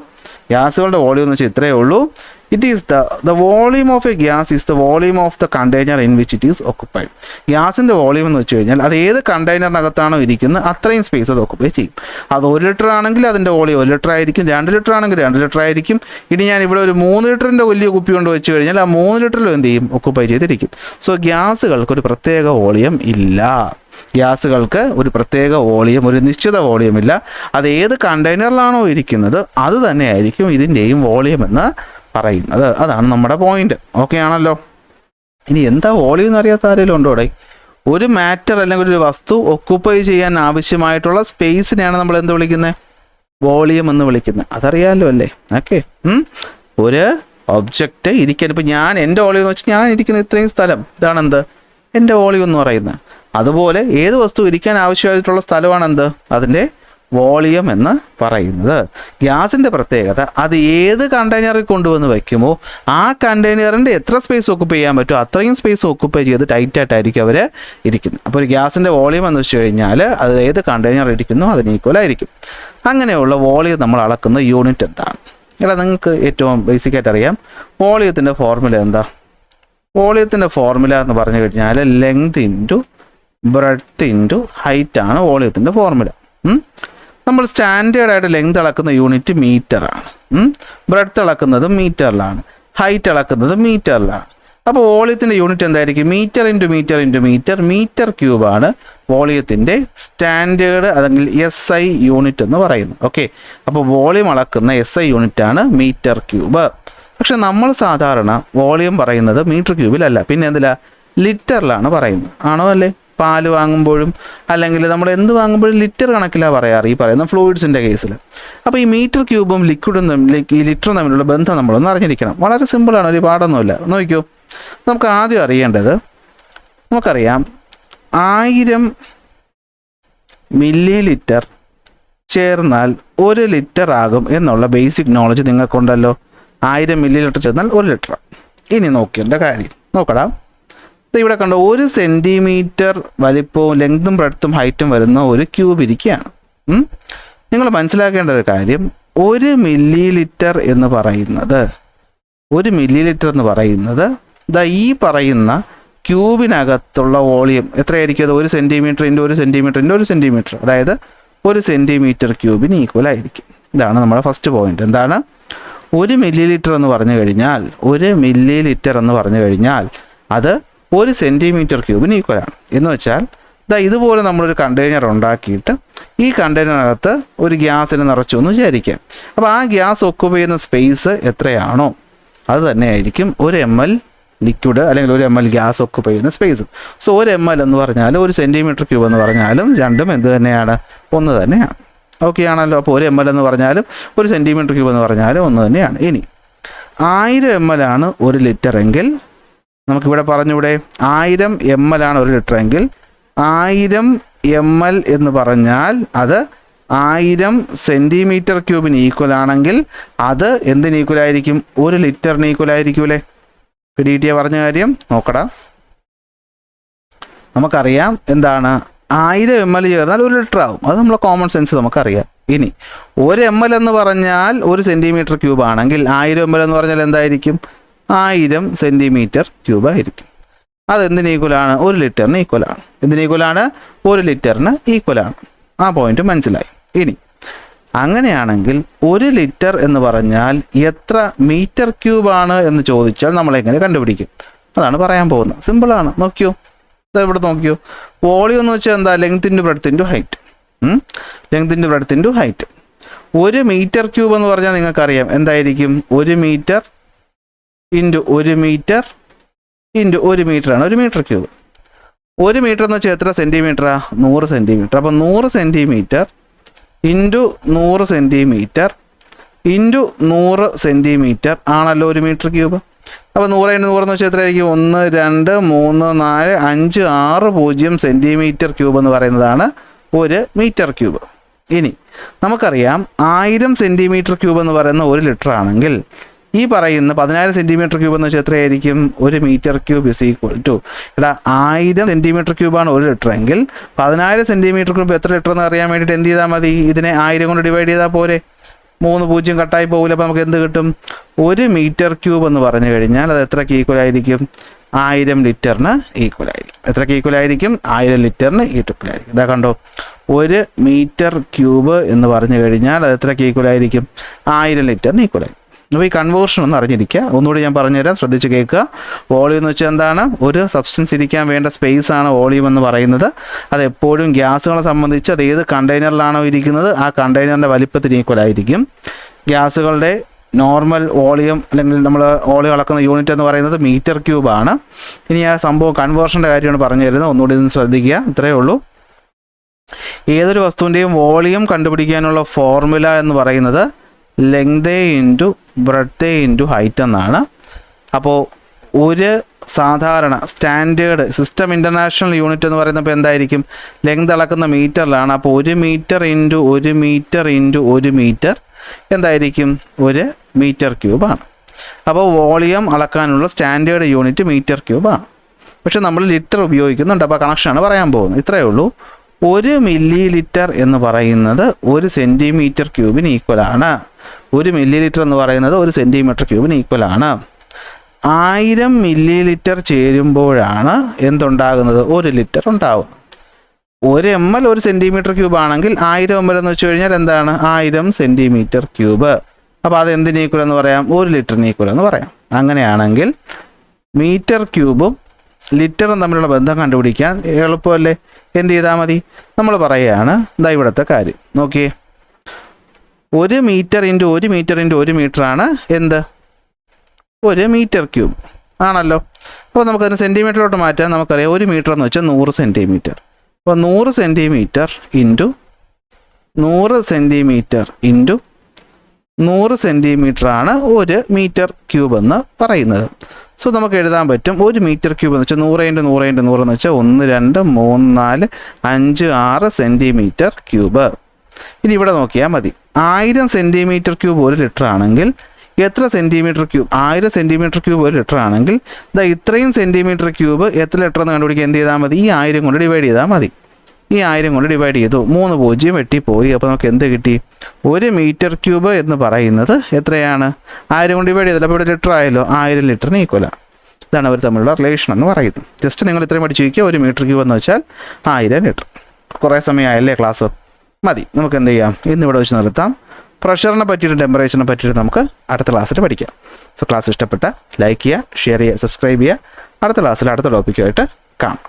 It is the volume of a gas is the volume of the container in which it is occupied. ഗ്യാസിൻ്റെ വോളിയം എന്ന് വെച്ച് കഴിഞ്ഞാൽ അത് ഏത് കണ്ടെയ്നറിനകത്താണോ ഇരിക്കുന്നത് അത്രയും സ്പേസ് അത് ഒക്കുപ്പൈ ചെയ്യും. അത് 1 ലിറ്റർ ആണെങ്കിൽ അതിൻ്റെ വോളിയം 1 ലിറ്റർ ആയിരിക്കും, 2 ലിറ്റർ ആണെങ്കിൽ 2 ലിറ്റർ ആയിരിക്കും. ഇനി ഞാൻ ഇവിടെ ഒരു 3 ലിറ്ററിൻ്റെ വലിയ കുപ്പി കൊണ്ട് വെച്ച് കഴിഞ്ഞാൽ ആ 3 ലിറ്ററിലും എന്ത് ചെയ്യും? ഒക്കുപ്പൈ ചെയ്തിരിക്കും. സോ ഗ്യാസുകൾക്ക് ഒരു പ്രത്യേക വോളിയം ഇല്ല. ഒരു നിശ്ചിത വോളിയം ഇല്ല. അത് ഏത് കണ്ടെയ്നറിലാണോ ഇരിക്കുന്നത് അത് തന്നെയായിരിക്കും ഇതിൻ്റെയും വോളിയം എന്ന് പറയുന്നത്. അതാണ് നമ്മുടെ പോയിന്റ്. ഓക്കെ ആണല്ലോ. ഇനി എന്താ വോളിയം എന്ന് അറിയാത്ത ആരെങ്കിലും ഉണ്ടോ ഇവിടെ? ഒരു മാറ്റർ അല്ലെങ്കിൽ ഒരു വസ്തു ഒക്കുപ്പൈ ചെയ്യാൻ ആവശ്യമായിട്ടുള്ള സ്പേസിനെയാണ് നമ്മൾ എന്ത് വിളിക്കുന്നത്? വോളിയം എന്ന് വിളിക്കുന്നത്. അതറിയാമല്ലോ അല്ലേ? ഓക്കെ, ഒരു ഒബ്ജക്റ്റ് ഇരിക്കാൻ, ഇപ്പം ഞാൻ എൻ്റെ വോളിയം എന്ന് വെച്ചാൽ ഞാൻ ഇരിക്കുന്ന ഇത്രയും സ്ഥലം, ഇതാണെന്ത്? എൻ്റെ വോളിയം എന്ന് പറയുന്നത്. അതുപോലെ ഏത് വസ്തു ഇരിക്കാൻ ആവശ്യമായിട്ടുള്ള സ്ഥലമാണ് എന്ത്? അതിൻ്റെ വോളിയം എന്ന് പറയുന്നത്. ഗ്യാസിൻ്റെ പ്രത്യേകത അത് ഏത് കണ്ടെയ്നറിൽ കൊണ്ടുവന്ന് വയ്ക്കുമോ ആ കണ്ടെയ്നറിൻ്റെ എത്ര സ്പേസ് ഒക്കുപ്പൈ ചെയ്യാൻ പറ്റുമോ അത്രയും സ്പേസ് ഒക്കുപ്പൈ ചെയ്ത് ടൈറ്റായിട്ടായിരിക്കും അവർ ഇരിക്കുന്നത്. അപ്പോൾ ഒരു ഗ്യാസിൻ്റെ വോളിയം എന്ന് വെച്ച് കഴിഞ്ഞാൽ അത് ഏത് കണ്ടെയ്നർ ഇരിക്കുന്നു അതിന് ഈക്വൽ ആയിരിക്കും. അങ്ങനെയുള്ള വോളിയം നമ്മൾ അളക്കുന്ന യൂണിറ്റ് എന്താണ്? ഇവിടെ നിങ്ങൾക്ക് ഏറ്റവും ബേസിക്കായിട്ട് അറിയാം. വോളിയത്തിൻ്റെ ഫോർമുല എന്താ? വോളിയത്തിൻ്റെ ഫോർമുല എന്ന് പറഞ്ഞു കഴിഞ്ഞാൽ length into breadth into height ആണ് വോളിയത്തിൻ്റെ ഫോർമുല. നമ്മൾ സ്റ്റാൻഡേർഡായിട്ട് ലെങ്ത് അളക്കുന്ന യൂണിറ്റ് മീറ്ററാണ്, ബ്രെഡ്ത്ത് അളക്കുന്നതും മീറ്ററിലാണ്, ഹൈറ്റ് അളക്കുന്നതും മീറ്ററിലാണ്. അപ്പോൾ വോളിയത്തിൻ്റെ യൂണിറ്റ് എന്തായിരിക്കും? Metre into metre into metre. Metre ക്യൂബാണ് വോളിയത്തിൻ്റെ സ്റ്റാൻഡേർഡ് അല്ലെങ്കിൽ SI യൂണിറ്റ് എന്ന് പറയുന്നത്. ഓക്കെ, അപ്പോൾ വോളിയം അളക്കുന്ന SI യൂണിറ്റാണ് മീറ്റർ ക്യൂബ്. പക്ഷെ നമ്മൾ സാധാരണ വോളിയം പറയുന്നത് മീറ്റർ ക്യൂബിലല്ല, പിന്നെ എന്തിലാ? ലിറ്ററിലാണ് പറയുന്നത്. ആണോ അല്ലേ? പാല് വാങ്ങുമ്പോഴും അല്ലെങ്കിൽ നമ്മൾ എന്ത് വാങ്ങുമ്പോഴും ലിറ്റർ കണക്കിലാണ് പറയാറ് ഈ പറയുന്ന ഫ്ലൂയിഡ്സിൻ്റെ കേസിൽ. അപ്പോൾ ഈ മീറ്റർ ക്യൂബും ലിക്വിഡും ഈ ലിറ്ററും തമ്മിലുള്ള ബന്ധം നമ്മളൊന്ന് അറിഞ്ഞിരിക്കണം. വളരെ സിമ്പിളാണ്, ഒരു പാടൊന്നുമില്ല. നോക്കൂ, നമുക്ക് ആദ്യം അറിയേണ്ടത്, നമുക്കറിയാം 1000 മില്ലി ലിറ്റർ ചേർന്നാൽ 1 ലിറ്റർ ആകും എന്നുള്ള ബേസിക് നോളജ് നിങ്ങൾക്കുണ്ടല്ലോ. 1000 മില്ലി ലിറ്റർ ചേർന്നാൽ 1 ലിറ്റർ. ഇനി നോക്കേണ്ട കാര്യം നോക്കടാ, ഇവിടെ കണ്ടോ 1 സെൻറ്റിമീറ്റർ വലിപ്പവും ലെങ്തും ബ്രെഡ്ത്തും ഹൈറ്റും വരുന്ന ഒരു ക്യൂബ് ഇരിക്കുകയാണ്. നിങ്ങൾ മനസ്സിലാക്കേണ്ട ഒരു കാര്യം, 1 മില്ലി ലിറ്റർ എന്ന് പറയുന്നത് ദാ ഈ പറയുന്ന ക്യൂബിനകത്തുള്ള വോളിയം എത്രയായിരിക്കും? അത് 1 centimetre into 1 centimetre into 1 centimetre, അതായത് 1 സെൻറ്റിമീറ്റർ ക്യൂബിന് ഈക്വൽ ആയിരിക്കും. ഇതാണ് നമ്മുടെ ഫസ്റ്റ് പോയിന്റ്. എന്താണ്? 1 മില്ലി ലിറ്റർ എന്ന് പറഞ്ഞു കഴിഞ്ഞാൽ അത് 1 സെൻറ്റിമീറ്റർ ക്യൂബിന് ഈക്വലാണ്. എന്ന് വെച്ചാൽ ഇതുപോലെ നമ്മളൊരു കണ്ടെയ്നർ ഉണ്ടാക്കിയിട്ട് ഈ കണ്ടെയ്നറിനകത്ത് ഒരു ഗ്യാസിന് നിറച്ചു എന്ന് വിചാരിക്കാം. അപ്പോൾ ആ ഗ്യാസ് ഒക്കുപൈ ചെയ്യുന്ന സ്പേസ് എത്രയാണോ അത് തന്നെയായിരിക്കും 1 ml ലിക്വിഡ് അല്ലെങ്കിൽ 1 ml ഗ്യാസ് ഒക്കുപൈ ചെയ്യുന്ന സ്പേസ്. സോ 1 ml എന്ന് പറഞ്ഞാലും 1 സെൻറ്റിമീറ്റർ ക്യൂബ് എന്ന് പറഞ്ഞാലും രണ്ടും എന്ത് തന്നെയാണ്? ഒന്ന് തന്നെയാണ്. ഓക്കെ ആണല്ലോ. അപ്പോൾ 1 ml എന്ന് പറഞ്ഞാലും 1 സെൻറ്റിമീറ്റർ ക്യൂബ് എന്ന് പറഞ്ഞാലും ഒന്ന് തന്നെയാണ്. ഇനി 1000 ml ആണ് 1 ലിറ്റർ എങ്കിൽ നമുക്കിവിടെ പറഞ്ഞൂടെ 1000 ml ആണ് 1 ലിറ്റർ എങ്കിൽ 1000 ml എന്ന് പറഞ്ഞാൽ അത് 1000 സെൻറ്റിമീറ്റർ ക്യൂബിന് ഈക്വൽ ആണെങ്കിൽ അത് എന്തിന് ഈക്വൽ ആയിരിക്കും? 1 ലിറ്ററിന് ഈക്വൽ ആയിരിക്കും അല്ലേ? പിടികിട്ടിയ പറഞ്ഞ കാര്യം നോക്കടാ. നമുക്കറിയാം എന്താണ്? 1000 ml ചേർന്നാൽ 1 ലിറ്റർ ആവും. അത് നമ്മളെ കോമൺ സെൻസ് നമുക്കറിയാം. ഇനി 1 ml എന്ന് പറഞ്ഞാൽ 1 സെൻറ്റിമീറ്റർ ക്യൂബ് ആണെങ്കിൽ 1000 ml എന്ന് പറഞ്ഞാൽ എന്തായിരിക്കും? 1000 സെൻറ്റിമീറ്റർ ക്യൂബ് ആയിരിക്കും. അത് എന്തിന് ഈക്വലാണ്? 1 ലിറ്ററിന് ഈക്വലാണ്. എന്തിന് ഈക്വലാണ്? 1 ലിറ്ററിന് ഈക്വലാണ്. ആ പോയിന്റ് മനസ്സിലായി. ഇനി അങ്ങനെയാണെങ്കിൽ 1 ലിറ്റർ എന്ന് പറഞ്ഞാൽ എത്ര മീറ്റർ ക്യൂബാണ് എന്ന് ചോദിച്ചാൽ നമ്മളെങ്ങനെ കണ്ടുപിടിക്കും? അതാണ് പറയാൻ പോകുന്നത്. സിമ്പിളാണ്. നോക്കിയോ, ഇവിടെ നോക്കിയോ. വോളിയം എന്ന് വെച്ചാൽ എന്താ? Length into breadth into height. Length into breadth into height. 1 metre cube എന്ന് പറഞ്ഞാൽ നിങ്ങൾക്കറിയാം എന്തായിരിക്കും? 1 മീറ്റർ ഇൻറ്റു 1 മീറ്റർ ഇൻറ്റു 1 മീറ്ററാണ് 1 മീറ്റർ ക്യൂബ്. 1 മീറ്റർ എന്ന് വെച്ചാൽ എത്ര സെൻറ്റിമീറ്ററാ? 100 സെൻറ്റിമീറ്റർ. അപ്പോൾ 100 centimetre into 100 centimetre into 100 centimetre ആണല്ലോ 1 മീറ്റർ ക്യൂബ്. അപ്പോൾ 100 × 100 എന്ന് വെച്ചാൽ എത്രയായിരിക്കും? 1 2 3 4 5 6 0 സെൻറ്റിമീറ്റർ ക്യൂബ് എന്ന് പറയുന്നതാണ് 1 മീറ്റർ ക്യൂബ്. ഇനി നമുക്കറിയാം 1000 സെൻറ്റിമീറ്റർ ക്യൂബ് എന്ന് പറയുന്ന 1 ലിറ്റർ ആണെങ്കിൽ ഈ പറയുന്ന 10000 സെൻറ്റിമീറ്റർ ക്യൂബ് എന്ന് വെച്ചാൽ എത്രയായിരിക്കും? 1 metre cube is equal to 1000 centimetre ക്യൂബാണ് 1 ലിറ്റർ എങ്കിൽ 10000 സെൻറ്റിമീറ്റർ ക്യൂബ് എത്ര ലിറ്റർ എന്ന് അറിയാൻ വേണ്ടിയിട്ട് എന്ത് ചെയ്താൽ മതി? ഇതിനെ 1000 കൊണ്ട് ഡിവൈഡ് ചെയ്താൽ പോരെ? 3 0 കട്ടായി പോകില്ല. അപ്പോൾ നമുക്ക് എന്ത് കിട്ടും? 1 മീറ്റർ ക്യൂബ് എന്ന് പറഞ്ഞു കഴിഞ്ഞാൽ അത് എത്രയ്ക്ക് ഈക്വൽ ആയിരിക്കും? 1000 ലിറ്ററിന് ഈക്വൽ ആയിരിക്കും. എത്രയ്ക്ക് ഈക്വൽ ആയിരിക്കും? 1000 ലിറ്ററിന് ഈക്വൽ ആയിരിക്കും. ഇതാ കണ്ടോ, 1 മീറ്റർ ക്യൂബ് എന്ന് പറഞ്ഞു കഴിഞ്ഞാൽ അത് എത്രയ്ക്ക് ഈക്വൽ ആയിരിക്കും? 1000 ലിറ്ററിന് ഈക്വൽ ആയിരിക്കും. അപ്പോൾ ഈ കൺവേർഷൻ ഒന്ന് അറിഞ്ഞിരിക്കുക. ഒന്നുകൂടി ഞാൻ പറഞ്ഞുതരാം, ശ്രദ്ധിച്ച് കേൾക്കുക. വോളിയം എന്ന് വെച്ചാൽ എന്താണ്? ഒരു സബ്സ്റ്റൻസ് ഇരിക്കാൻ വേണ്ട സ്പേസ് ആണ് വോളിയം എന്ന് പറയുന്നത്. അത് എപ്പോഴും ഗ്യാസുകളെ സംബന്ധിച്ച് അത് ഏത് കണ്ടെയ്നറിലാണോ ഇരിക്കുന്നത് ആ കണ്ടെയ്നറിൻ്റെ വലിപ്പത്തിന് ഈക്വൽ ആയിരിക്കും. ഗ്യാസുകളുടെ നോർമൽ വോളിയം അല്ലെങ്കിൽ നമ്മൾ വോളിയം അളക്കുന്ന യൂണിറ്റ് എന്ന് പറയുന്നത് മീറ്റർ ക്യൂബാണ്. ഇനി ആ സംഭവം കൺവേർഷൻ്റെ കാര്യമാണ് പറഞ്ഞു തരുന്നത്. ഒന്നുകൂടി ഒന്ന് ശ്രദ്ധിക്കുക. ഇത്രയേ ഉള്ളൂ. ഏതൊരു വസ്തുവിൻ്റെയും വോളിയം കണ്ടുപിടിക്കാനുള്ള ഫോർമുല എന്ന് പറയുന്നത് length into breadth into height എന്നാണ്. അപ്പോൾ ഒരു സാധാരണ സ്റ്റാൻഡേർഡ് സിസ്റ്റം ഇൻ്റർനാഷണൽ യൂണിറ്റ് എന്ന് പറയുന്നപ്പോൾ എന്തായിരിക്കും? ലെങ്ത് അളക്കുന്ന മീറ്ററിലാണ്. അപ്പോൾ 1 metre into 1 metre into 1 metre എന്തായിരിക്കും? 1 മീറ്റർ ക്യൂബാണ്. അപ്പോൾ വോളിയം അളക്കാനുള്ള സ്റ്റാൻഡേർഡ് യൂണിറ്റ് മീറ്റർ ക്യൂബാണ്. പക്ഷെ നമ്മൾ ലിറ്റർ ഉപയോഗിക്കുന്നുണ്ട്. അപ്പോൾ കണക്ഷനാണ് പറയാൻ പോകുന്നത്. ഇത്രയേ ഉള്ളൂ. 1 മില്ലി ലിറ്റർ എന്ന് പറയുന്നത് 1 സെൻറ്റിമീറ്റർ ക്യൂബിന് ഈക്വലാണ്. 1 മില്ലി ലിറ്റർ എന്ന് പറയുന്നത് 1 സെൻറ്റിമീറ്റർ ക്യൂബിന് ഈക്വലാണ്. 1000 മില്ലി ലിറ്റർ ചേരുമ്പോഴാണ് എന്തുണ്ടാകുന്നത്? 1 ലിറ്റർ ഉണ്ടാവും. 1 ml 1 സെൻറ്റിമീറ്റർ ക്യൂബ് ആണെങ്കിൽ 1000 ml എന്ന് വെച്ച് കഴിഞ്ഞാൽ എന്താണ്? 1000 സെൻറ്റിമീറ്റർ ക്യൂബ്. അപ്പോൾ അത് എന്തിന് ഈക്വൽ എന്ന് പറയാം? 1 ലിറ്ററിന് ഈക്വൽ എന്ന് പറയാം. അങ്ങനെയാണെങ്കിൽ മീറ്റർ ക്യൂബും ലിറ്ററും തമ്മിലുള്ള ബന്ധം കണ്ടുപിടിക്കാൻ എളുപ്പമല്ലേ? എന്ത് ചെയ്താൽ മതി? നമ്മൾ പറയുകയാണ് ഇതാ ഇവിടുത്തെ കാര്യം നോക്കിയേ. 1 മീറ്റർ ഇൻറ്റു 1 മീറ്റർ ഇൻറ്റു 1 മീറ്ററാണ് എന്ത്? 1 മീറ്റർ ക്യൂബ് ആണല്ലോ. അപ്പോൾ നമുക്കതിന് സെൻറ്റിമീറ്ററിലോട്ട് മാറ്റാൻ നമുക്കറിയാം 1 മീറ്റർ എന്ന് വെച്ചാൽ 100 സെൻറ്റിമീറ്റർ. അപ്പോൾ 100 സെൻറ്റിമീറ്റർ ഇൻറ്റു 100 സെൻറ്റിമീറ്റർ ഇൻറ്റു 100 സെൻറ്റിമീറ്ററാണ് 1 മീറ്റർ ക്യൂബ് എന്ന് പറയുന്നത്. സോ നമുക്ക് എഴുതാൻ പറ്റും 1 മീറ്റർ ക്യൂബ് എന്ന് വെച്ചാൽ 100 × 100 × 100 എന്ന് വെച്ചാൽ 1 2 3 4 5 6 സെൻറ്റിമീറ്റർ ക്യൂബ്. ഇനി ഇവിടെ നോക്കിയാൽ മതി. 1000 സെൻറ്റിമീറ്റർ ക്യൂബ് 1 ലിറ്റർ ആണെങ്കിൽ എത്ര centimetre cube? 1000 centimetre cube 1 litre ആണെങ്കിൽ ഇതാ ഇത്രയും സെൻറ്റിമീറ്റർ ക്യൂബ് എത്ര ലിറ്റർ എന്ന് കണ്ടുപിടിക്കാൻ എന്ത് ചെയ്താൽ മതി? ഈ 1000 കൊണ്ട് ഡിവൈഡ് ചെയ്താൽ മതി. ഈ 1000 കൊണ്ട് ഡിവൈഡ് ചെയ്തു. 3 0 വെട്ടിപ്പോയി. അപ്പോൾ നമുക്ക് എന്ത് കിട്ടി? 1 മീറ്റർ ക്യൂബ് എന്ന് പറയുന്നത് എത്രയാണ്? 1000 കൊണ്ട് ഡിവൈഡ് ചെയ്തല്ലോ. അപ്പോൾ ഇവിടെ ലിറ്റർ ആയല്ലോ. 1000 ലിറ്ററിന് ഈക്വലാണ്. ഇതാണ് അവർ തമ്മിലുള്ള റിലേഷൻ എന്ന് പറയുന്നത്. ജസ്റ്റ് നിങ്ങൾ ഇത്രയും പഠിച്ചു വയ്ക്കുക. 1 മീറ്റർ ക്യൂബ് എന്ന് വെച്ചാൽ 1000 ലിറ്റർ. കുറേ സമയമായല്ലേ ക്ലാസ്? മതി. നമുക്ക് എന്ത് ചെയ്യാം? ഇന്നിവിടെ വെച്ച് നിർത്താം. പ്രഷറിനെ പറ്റിയിട്ട് ടെമ്പറേച്ചറിനെ പറ്റിയിട്ട് നമുക്ക് അടുത്ത ക്ലാസ്സിൽ പഠിക്കാം. സോ ക്ലാസ് ഇഷ്ടപ്പെട്ട ലൈക്ക് ചെയ്യുക, ഷെയർ ചെയ്യുക, സബ്സ്ക്രൈബ് ചെയ്യുക. അടുത്ത ക്ലാസ്സിൽ അടുത്ത ടോപ്പിക്കുമായിട്ട് കാണാം.